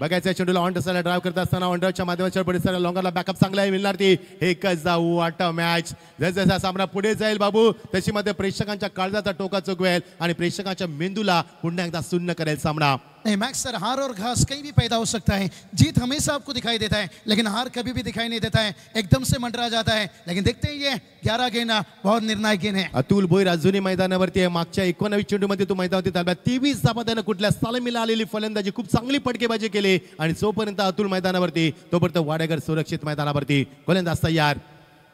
बघायचं चेंडूला ऑन टसला ड्राइव्ह करत असताना ऑनड्राईव्हच्या माध्यमाच्या पुढे सर लॉंगरला बॅकअप चांगला आहे मिळणार ती। एकच जाऊ वाटा मॅच, जसजसा सामना पुढे जाईल बाबू तशी मध्ये प्रेक्षकांच्या काळजाचा टोका चुकवेल आणि प्रेक्षकांच्या मेंदूला पुन्हा एकदा सुन्न करेल सामना। नहीं मैक्स सर, हार और घास कहीं भी पैदा हो सकता है। जीत हमेशा आपको दिखाई देता है, लेकिन हार कभी भी दिखाई नहीं देता है, एकदम से मंडरा जाता है। लेकिन देखते हैं ये 11 गेंद बहुत निर्णायक गेंद है। अतुल भोईर अजूनही मैदानावरती आहे। मागच्या 19 चेंडूमध्ये तो मैदानावरती ताब्यात 23 धावा त्यानं कुठल्या सलामीला आलेली फलंदाजी, खूप चांगली पटकेबाजी केली, आणि जोपर्यंत अतुल मैदानावरती तोपर्यंत वाडेकर सुरक्षित मैदानावरती। गोलंदाज तयार,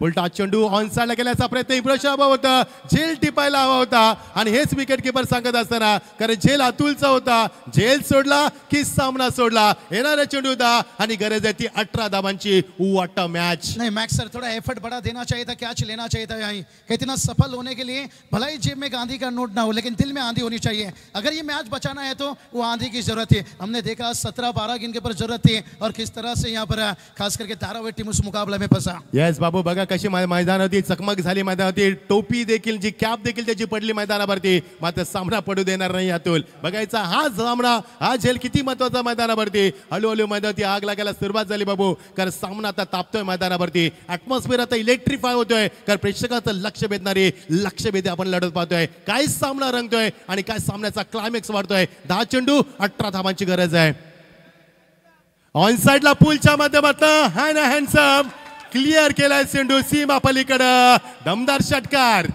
उलटा चेंडू ऑन साइडला केल्याचा प्रयत्न इब्रोशा हवा होता, झेल टिपायला हवा होता, आणि हेच विकेट किपर सांगत असताना, कारण झेल अतुलचा होता, झेल सोडला की सामना सोडला। येणारा चेंडू होता आणि गरज आहे ती 18 धावांची। What a match. नहीं मैक्स सर, थोड़ा एफर्ट बड़ा देना चाहिए था, कैच लेना चाहिए था। यहाँ कहते ना सफल होने के लिए भला ही जेब में गांधी का नोट ना हो, लेकिन दिल में आंधी होनी चाहिए। अगर ये मैच बचाना है तो वो आंधी की जरूरत है। हमने देखा 17-12 गेंद के ऊपर जरूरत थी, और किस तरह से यहाँ पर खास करके धारावी टीम उस मुकाबले में फंसा। यस बाबू, बघा कशी मैदानावरती चकमक झाली, मैदानावरती टोपी देखील जी कॅप देखील त्याची पडली मैदानावरती, मात्र सामना पडू देणार नाही अतुल। बघायचा हा सामना, हा झेल किती महत्वाचा मैदानावरती। हळूहळू मैदानावरती आग लागायला सुरुवात झाली बाबू, कारण सामना आता तापतोय मैदानावरती। ॲटमॉस्फिअर आता इलेक्ट्रिफाय होतोय, कारण प्रेक्षकांचं लक्ष भेदणारी लक्षभेदी आपण लढत पाहतोय। काय सामना रंगतोय आणि काय सामन्याचा क्लायमॅक्स वाढतोय। 10 चेंडू 18 धावांची गरज आहे। ऑन साइडला पूलच्या माध्यमातून हँडसम क्लियर केलाय चेंडू सीमा पलीकडे, दमदार षटकार।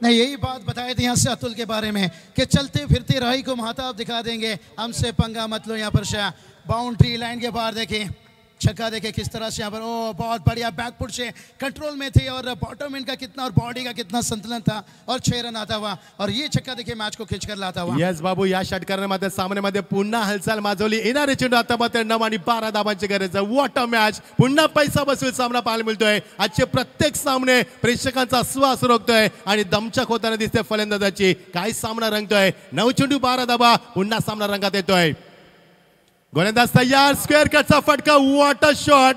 नहीं यही बात बताए थे यहाँ से अतुल के बारे में कि चलते फिरते राही को महाताब दिखा देंगे, हमसे पंगा मत लो। यहाँ पर बाउंड्री लाइन के बाहर देखें, छक्का देखे किस तरह से यहाँ पर, ओ बहुत बढ़िया बैकफुट से कंट्रोल में थे, और बॉटम एंड का कितना और बॉडी का कितना संतुलन था, और 6 रन आता हुआ, और ये छक्का देखिए मैच को खींच कर लाता हुआ। यस बाबू, या षटकाराने मात्र सामन्यामध्ये पुन्हा हालचाल माजवली। येणारे चेंडू आता मात्र 9 आणि 12 धावांची गरज आहे। व्हॉट अ मॅच, पुन्हा पैसा बसवेल सामना पाहायला मिळतोय। आजचे प्रत्येक सामने प्रेक्षकांचा श्वास रोखतोय आणि दमछाक होताना दिसते फलंदाजाची। काय सामना रंगतोय। 9 चेंडू 12 धावा, पुन्हा सामना रंगात येतोय। गोलंदाज तयार, स्क्वेअर कटचा फटका, what a shot,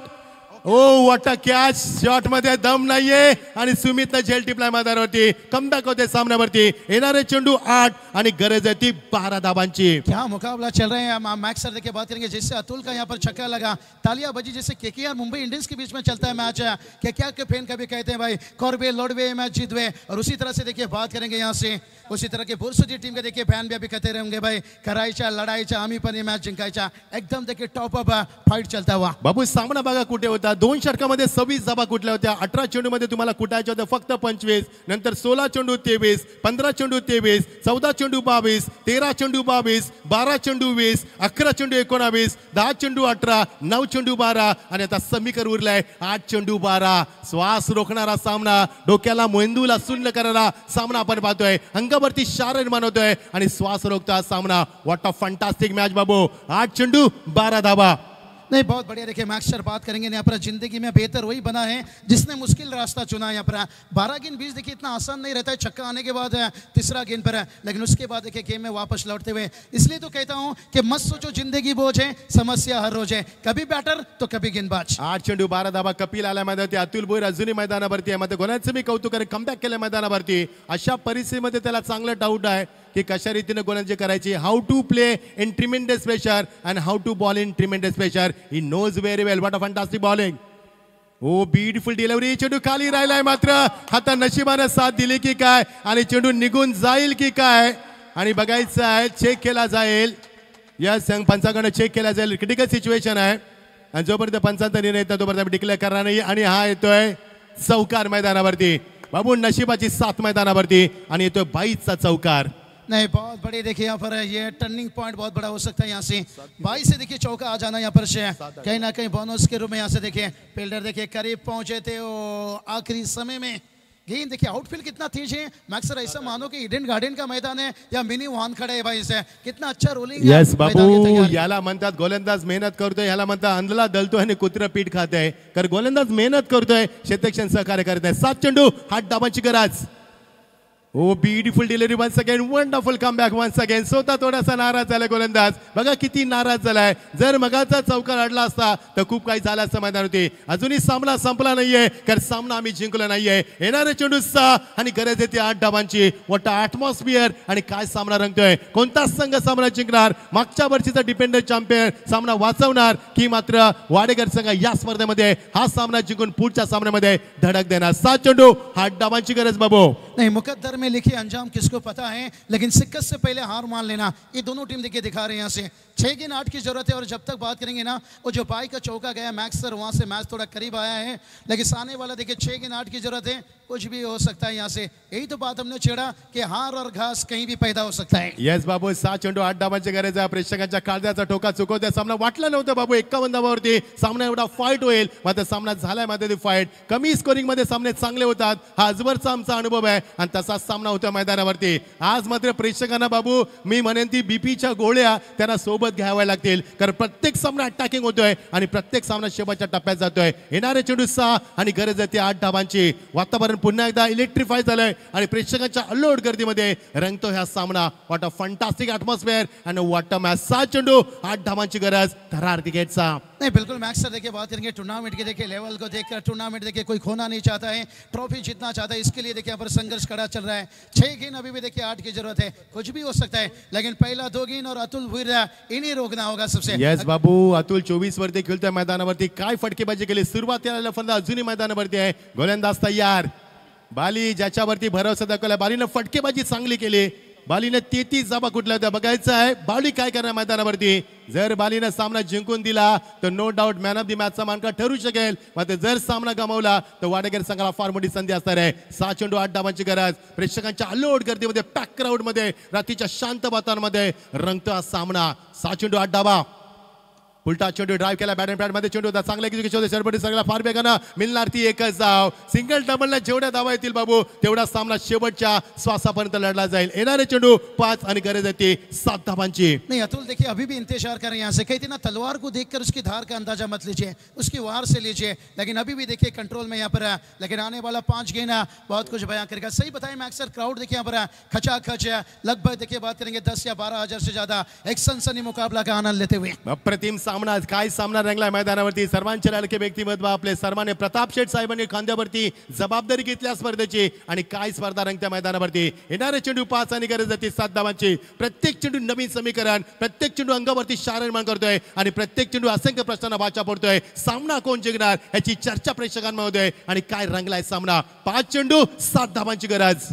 oh what a catch, shot मध्ये दम नाहीये आणि सुमितनं झेल टिपलाय मैदानावरती. कमबॅक होते सामन्यावरती. येणारे चेंडू 8 आणि गरज आहे ती 12 धाबांची. क्या मुकाबला चल रहे हैं मैक्स सर देखिए बात करेंगे जिससे अतुल का यहाँ पर छक्का लगा, तालियां बजी, जैसे केकेआर मुंबई इंडियंस के बीच में चलता है मैच. केकेआर के फैन कभी कहते हैं भाई कौरबे लौड़वे मैच जीतवे, और उसी तरह से देखिए बात करेंगे यहाँ से उसी तरह के बोरसुजी टीम के देखिए फैन भी अभी कहते रहेंगे भाई करायच्या लढाईच्या आम्ही पण मॅच जिंकायच्या. एकदम देखिए टॉप अप फाईट चलता हुआ. बाबू सामना बघा कुठे होता. 2 षटकामध्ये 26 धाबा कुठल्या होत्या. 18 चेंडू मध्ये तुम्हाला कुटायच्या होत्या फक्त 25. नंतर 16 चेंडू 23, 15 चेंडू 23, 14 चेंडू 22, 13 चेंडू 22, 12 चेंडू 20, 11 चेंडू 19, 10 चेंडू 18, 9 चेंडू 12 आणि आता समीकर उरलाय 8 चेंडू 12. श्वास रोखणारा सामना, डोक्याला मेंदूला शून्य करणारा सामना आपण पाहतोय. अंगावरती शार निर्माण होतोय आणि श्वास रोखता सामना. व्हॉट अ फंटास्टिक मॅच बाबू. 8 चेंडू 12 धाबा. नहीं बहुत बढ़िया. देखिए मैक्स सर बात करेंगे यहाँ पर जिंदगी में बेहतर वही बना है जिसने मुश्किल रास्ता चुना. यहाँ पर 12 गेंद 20 देखिए इतना आसान नहीं रहता है. छक्का आने के बाद तीसरा गेंद पर, लेकिन उसके बाद देखिए गेम में वापस लौटते हुए. इसलिए तो कहता हूँ कि मत सोचो जिंदगी बोझ है, समस्या हर रोज है. कभी बैटर तो कभी गेंदबाज. 8 चेंडू 12 धाबा. कपिल आल्या मैदानावरती. अतुल भोईर अजूनही मैदानावरती आहे. मात्र गोलंदाजाचं मी कौतुक करेन, कमबॅक केलं मैदानावरती. अशा परिस्थितीमध्ये त्याला चांगलं डाऊट आहे की कशा रीतीने गोलंदाजी करायची. How to play in tremendous pressure and how to bowl in tremendous pressure. He knows very well. What a fantastic bowling. Oh beautiful delivery. चेंडू खाली राहिलाय मात्र आता नशिबाने साथ दिली की काय आणि चेंडू निघून जाईल की काय आणि बघायचं आहे. चेक केला जाईल. या संघ पंचाकडे चेक केला जाईल. क्रिटिकल सिच्युएशन आहे आणि जोपर्यंत पंचांचा निर्णय येतो तोपर्यंत डिक्लेअर करणार नाही. आणि हा येतोय चौकार मैदानावरती. बाबू नशिबाची साथ मैदानावरती आणि येतोय 22चा चौकार. नहीं बहुत बड़ी देखिए यहाँ पर ये टर्निंग पॉइंट बहुत बड़ा हो सकता है. यहाँ से 22 से देखिए चौका आ जाना यहाँ पर से कहीं ना कहीं बोनस के रूप में. यहाँ से देखिए फील्डर देखिए करीब पहुंचे थे वो आखिरी समय में. गेंद देखिए आउटफील्ड कितना तेज है मैक्स सर. ऐसा मानो कि ईडन गार्डन का मैदान है या मिनी वाहन खड़ा है भाई से. कितना अच्छा रोलिंग. यस बाबू. याला म्हणतात गोलंदाज मेहनत करतोय. याला म्हणतात अंधला दलतोय आणि कुत्र पीठ खातोय. कारण गोलंदाज मेहनत करतोय, क्षेत्ररक्षण सहकार्य करत आहे. 7 चेंडू 8 धाबांची गरज. Oh beautiful delivery once again. Wonderful comeback once again. स्वतः थोडासा नाराज झाला गोलंदाज. बघा किती नाराज झालाय. जर मगाचा चौकार अडला असता तर खूप काही झालं असतं मैदानावरती. अजूनही सामना संपला नाहीये कारण सामना आम्ही जिंकलो नाहीये. येणारे चेंडू 6 आणि गरज येते 8 धाबांची. व्हॉट ॲटमॉस्फिअर आणि काय सामना रंगतोय. कोणता संघ सामना जिंकणार. मागच्या वर्षीचा डिपेंडंट चॅम्पियन सामना वाचवणार की मात्र वाडेकर संघ या स्पर्धेमध्ये हा सामना जिंकून पुढच्या सामन्यामध्ये धडक देणार. 7 चेंडू 8 धाबांची गरज बाबू. नहीं मुकद्दर में लिखिए अंजाम किसको पता है, लेकिन शिकस्त से पहले हार मान लेना ये दोनों टीम देखिए दिखा रहे हैं. यहाँ से 6 गेंद 8 की जरूरत है. और जब तक बात करेंगे ना वो जो बाई का चौका गया मैक्स सर वहां से मैच थोड़ा करीब आया है, लेकिन सामने वाला देखिए 6 गेंद 8 की जरूरत है. कुछ भी हो सकता है. यहाँ से यही तो बात हमने छेड़ा कि हार और घास कहीं भी पैदा हो सकता है. येस बाबू. 7 चेंडू 8 धाबांची गरज आहे. प्रेक्षकांच्या काळजाचा ठोका चुकवते. सामना वाटला नव्हता बाबू 51 धाबावरती सामना एवढा फाईट होईल. मात्र सामना झालाय. मात्र फाईट कमी स्कोरिंग मध्ये सामने चांगले होतात. हा आजवरचा आमचा अनुभव आहे आणि तसाच सामना होता मैदानावरती. आज मात्र प्रेक्षकांना बाबू मी म्हणेन ती बीपीच्या गोळ्या त्यांना सोबत घ्याव्या लागतील कारण प्रत्येक सामना अटॅकिंग होतोय आणि प्रत्येक सामना शेवटच्या टप्प्यात जातोय. येणारे चेंडू 6 आणि गरज आहे 8 धाबांची. वातावरण पुन्हा एकदा इलेक्ट्रिफाय झालंय आणि प्रेक्षकांच्या अल्लोड गर्दीमध्ये रंगतो हा सामना. What a fantastic atmosphere and what a match. 7 चेंडू 8 धाबांची गरज थरार क्रिकेटचा. नहीं बिल्कुल मैक्स सर देखिए बात करेंगे टूर्नामेंट के देखिए लेवल को देखकर. टूर्नामेंट देखिए कोई खोना नहीं चाहता है, ट्रॉफी जीतना चाहता है. इसके लिए देखिए यहाँ पर संघर्ष खड़ा चल रहा है. 6 गेंद अभी भी देखिए 8 की जरूरत है. कुछ भी हो सकता है, लेकिन पहला 2 गेंद और अतुल भुईर इन्हें रोकना होगा सबसे. येस बाबू. अतुल 24 वरती खेळतोय मैदानावरती. काय फटकेबाजी केली. सुरुवातीला फलंदाज अजूनही मैदानावरती आहे. गोलंदाज तयार. बाली ज्याच्यावरती भरोसा दाखवला. बालीनं फटकेबाजी चांगली केली. बालीने 33 धाबा कुठल्या होत्या बघायचं आहे. बाली काय करणार मैदानावरती. जर बालीने सामना जिंकून दिला तर no doubt man of the मॅचचा मानकरी ठरू शकेल. मात्र जर सामना गमावला तर वाडेकर संघाला फार मोठी संधी असणार आहे. 6 चेंडू 8 धाबांची गरज. प्रेक्षकांच्या अल्लोड गर्दीमध्ये पॅक क्राऊड मध्ये रात्रीच्या शांत वातावरणामध्ये रंगतो हा सामना. 6 चेंडू 8 धाबा. उलटा चेंडू ड्राइव्ह केला. बॅट अँड पॅड मध्ये चेंडू होता. चांगला एक्झिक्युशन होते. सरपटी सगळ्याला फार वेगानं मिळणार ती एकच धाव. सिंगल डबलला जेवढ्या धावा येतील बाबू तेवढा सामना शेवटच्या श्वासापर्यंत लढला जाईल. येणारे चेंडू 5 आणि गरज येते 7 धावांची. नहीं अतुल देखिए अभी भी इंतजार कर रहे हैं. यहाँ से कहते ना तलवार को देखकर उसकी धार का अंदाजा मत लीजिए, उसकी वार से लीजिए. लेकिन अभी भी देखिए कंट्रोल में यहाँ पर है. लेकिन आने वाला 5 गेंद बहुत कुछ बयां करेगा. सही बताएं मैक्स सर क्राउड देखिए यहाँ पर खचाखच लगभग देखिए बात करेंगे 10 या 12 हजार से ज्यादा एक सनसनी मुकाबला का आनंद लेते हुए. अप्रतिम सामना सामना काय सामना रंगलाय मैदानावरती. सर्वांचे लाडके व्यक्तिमत्व आपले सन्मान्य प्रताप शेठ साहेबांनी खांद्यावरती जबाबदारी घेतल्या स्पर्धेची आणि काय स्पर्धा रंगत्या मैदानावरती. येणारे चेंडू 5 आणि गरज जाते 7 धावांची. प्रत्येक चेंडू नवीन समीकरण, प्रत्येक चेंडू अंगावरती शार निर्माण करतोय आणि प्रत्येक चेंडू असंख्य प्रश्नांना वाचा पडतोय. सामना कोण जिंकणार याची चर्चा प्रेक्षकांमध्ये आणि काय रंगलाय सामना. 5 चेंडू 7 धावांची गरज.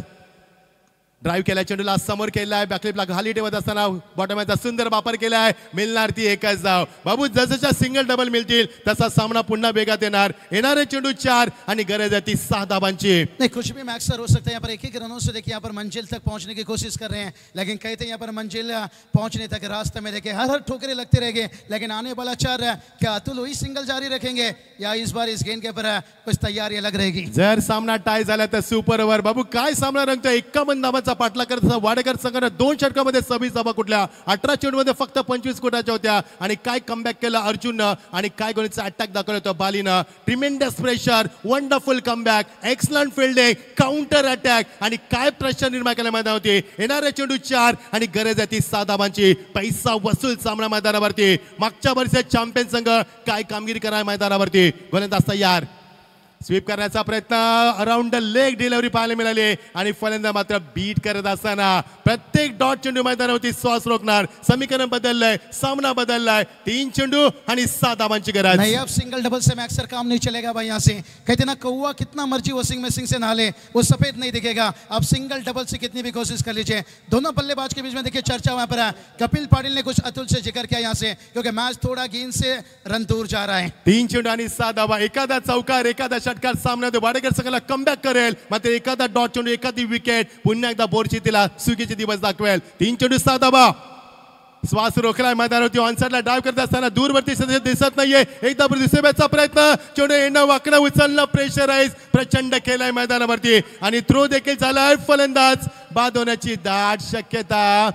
ड्राईव्ह केलाय चेंडूला समोर केलाय. बॅकलिपला खाली ठेवत असताना बॉटमचा सुंदर वापर केलाय. मिळणार ती एकच धाव. बाबू जसं सिंगल डबल मिळतील तसा सामना पुन्हा वेगात येणार. येणारे चेंडू 4 आणि गरज आहे ती 6 धावांची. नहीं कुछ भी मैच सर हो सकता है. यहाँ पर एक एक रनों से देखिए यहाँ पर मंजिल तक पहुंचने की कोशिश कर रहे हैं, लेकिन कहते हैं यहाँ पर मंजिल पहुंचने तक रास्ते में देखिए हर ठोकरे लगते रहेंगे. लेकिन आने वाला 4 क्या अतुल वही सिंगल जारी रखेंगे या इस बार इस गेंद के ऊपर कुछ तैयारी अलग रहेगी. जर सामना टाय झाला तर सुपर ओव्हर. बाबू काय सामना रंगतोय. 51 धावांचा पाठला करत वाडेकर संघाने 2 षटकामध्ये 26 धावा कुठल्या. 18 चेंडूमध्ये फक्त 25 कोटाच्या होत्या आणि काय कमबॅक केला अर्जुननं आणि काय गोलचा अटॅक दाखवला होता बालीनं. Tremendous pressure, wonderful comeback, excellent fielding, counter attack आणि काय प्रेशर निर्माण केला मैदानावरती. येणारे चेंडू 4 आणि गरज आहे ती 6 धावांची. पैसा वसूल सामना मैदानावरती. मागच्या वर्षी चॅम्पियन संघ काय कामगिरी करा मैदानावरती. गोलंदाज तयार. स्वीप करण्याचा प्रयत्न अराउंड द लेग डिलिव्हरी पाहायला मिळाली आणि फलंदाज मात्र बीट करत असताना प्रत्येक डॉट चेंडू मैदानावरती श्वास रोखणार. समीकरण बदललंय, सामना बदललाय. 3 चेंडू आणि 7 धावांची गरज. नहीं अब सिंगल डबल से मैच सर काम नहीं चलेगा भाई. यहाँ से कहते ना कौवा कितना मर्जी वॉशिंग मशीन से नहा ले वो सफेद नहीं दिखेगा. अब सिंगल डबल से कितनी भी कोशिश कर लीजिए. दोनों बल्लेबाज के बीच में देखिए चर्चा वहां पर है. कपिल पाटिल ने कुछ अतुल से जिक्र किया यहाँ से क्योंकि मैच थोड़ा गेंद से रन दूर जा रहा है. 3 चेंडू आणि 7 धावा. एखादा चौकार, एखादा षटकार सामन्यात वाडेकर संघाला कमबॅक करेल. मात्र एखादा डॉट चेंडू, एखादी विकेट पुन्हा एकदा बोर्डची तिला सुगीचे दिवस दाखवेल. 3 चेंडू 7 धावा. श्वास रोखलाय मैदानावरती. ऑनसाइडला ड्राईव्ह करत असताना दूरवरती सध्या दिसत नाहीये. एकदा दुसऱ्या बॅटचा प्रयत्न. चेंडू येणं वाकडं उचलणं प्रेशराईज प्रचंड केलाय मैदानावरती आणि थ्रो देखील झालाय. फलंदाज बाद होण्याची दाट शक्यता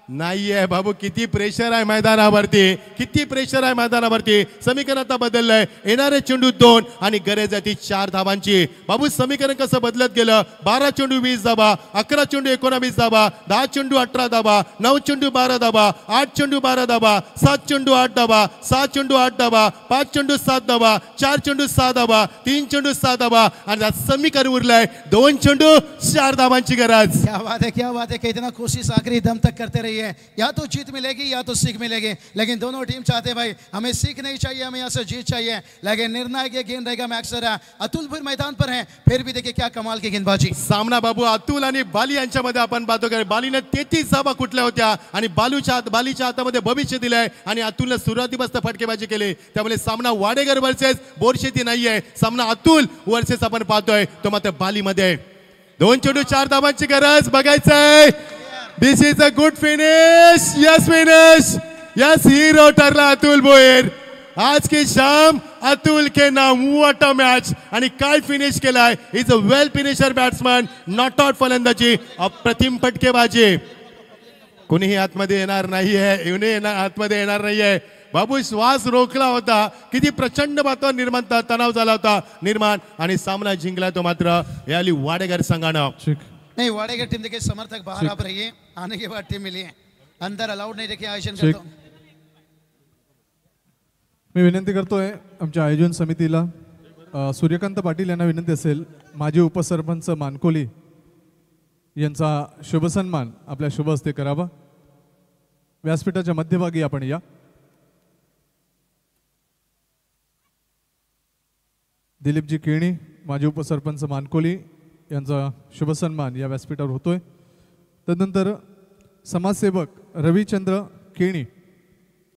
नाहीये. बाबू किती प्रेशर आहे मैदानावरती, किती प्रेशर आहे मैदानावरती. समीकरण आता बदललंय. येणारे चेंडू 2 आणि गरज आहे ती 4 धावांची. बाबू समीकरण कसं बदलत गेलं. 12 चेंडू 20 धावा, 11 चेंडू 19 धावा, 10 चेंडू 18 धावा, 9 चेंडू 12 धावा, 8 चेंडू 12 धावा, 7 चेंडू 8 धावा, 6 चेंडू 8 धावा, 5 चेंडू 7 धावा, 4 चेंडू 6 धावा, 3 चेंडू 6 धावा आणि समीकरण उरलंय 2 चेंडू 4 धावांची गरज. क्या बात है, क्या बात है. कहते ना कोशिश आखिरी दम तक करते रहिए. या तो जीत मिलेगी या तो सीख मिलेगी, लेकिन दोनों टीम चाहते हैं भाई हमें सीख नहीं चाहिए, हमें यहाँ से जीत चाहिए. लेकिन निर्णायक ये गेंद रहेगा. मैक्सर अतुल फिर मैदान पर है. फिर भी देखिए क्या कमाल की गेंदबाजी. सामना बाबू अतुल आणि बाली यांच्यामध्ये आपण पाहतो की बालीने 33 धावा कुठल्या होत्या आणि बालीच्या हातामध्ये भविष्य दिलंय आणि अतुलने सुरुवातीपासून फटकेबाजी केली. त्यामुळे सामना वाडेकर वर्सेस बोरशेती नाहीये. सामना अतुल वर्सेस आपण पाहतोय तो मात्र बालीमध्ये. 2 चेंडू 4 धावांची गरज. बघायचंय. This is a good finish. Yes finish. Yes hero ठरला अतुल भोयर. आज की शाम अतुल के नाम. What a match. आणि काय फिनिश केलाय. Is a well finisher batsman. Not out फलंदाजी. अप्रतिम फटकेबाजी. कोणीही आतमध्ये येणार नाहीये. आतमध्ये येणार नाहीये. बाबू श्वास रोखला होता. किती प्रचंड वातावरण निर्माण, तणाव झाला होता निर्माण आणि सामना जिंकला तो मात्र याली वाडेकर संघानं. नहीं वाडेकर टीम देखिए समर्थक बाहर आप रहिए. आने के बाद टीम मिली है, अंदर अलाउड नहीं. देखिए आयोजन करता हूं. मी विनंती करतोय आमच्या आयोजन समितीला, सूर्यकांत पाटील यांना विनंती असेल माजी उपसरपंच मानकोली यांचा शुभसन्मान आपल्या शुभ हस्ते करावा. व्यासपीठाच्या मध्यभागी आपण या. दिलीपजी केणी माजी उपसरपंच मानकोली यांचा शुभसन्मान या व्यासपीठावर होतोय. तदनंतर समाजसेवक रविचंद्र केणी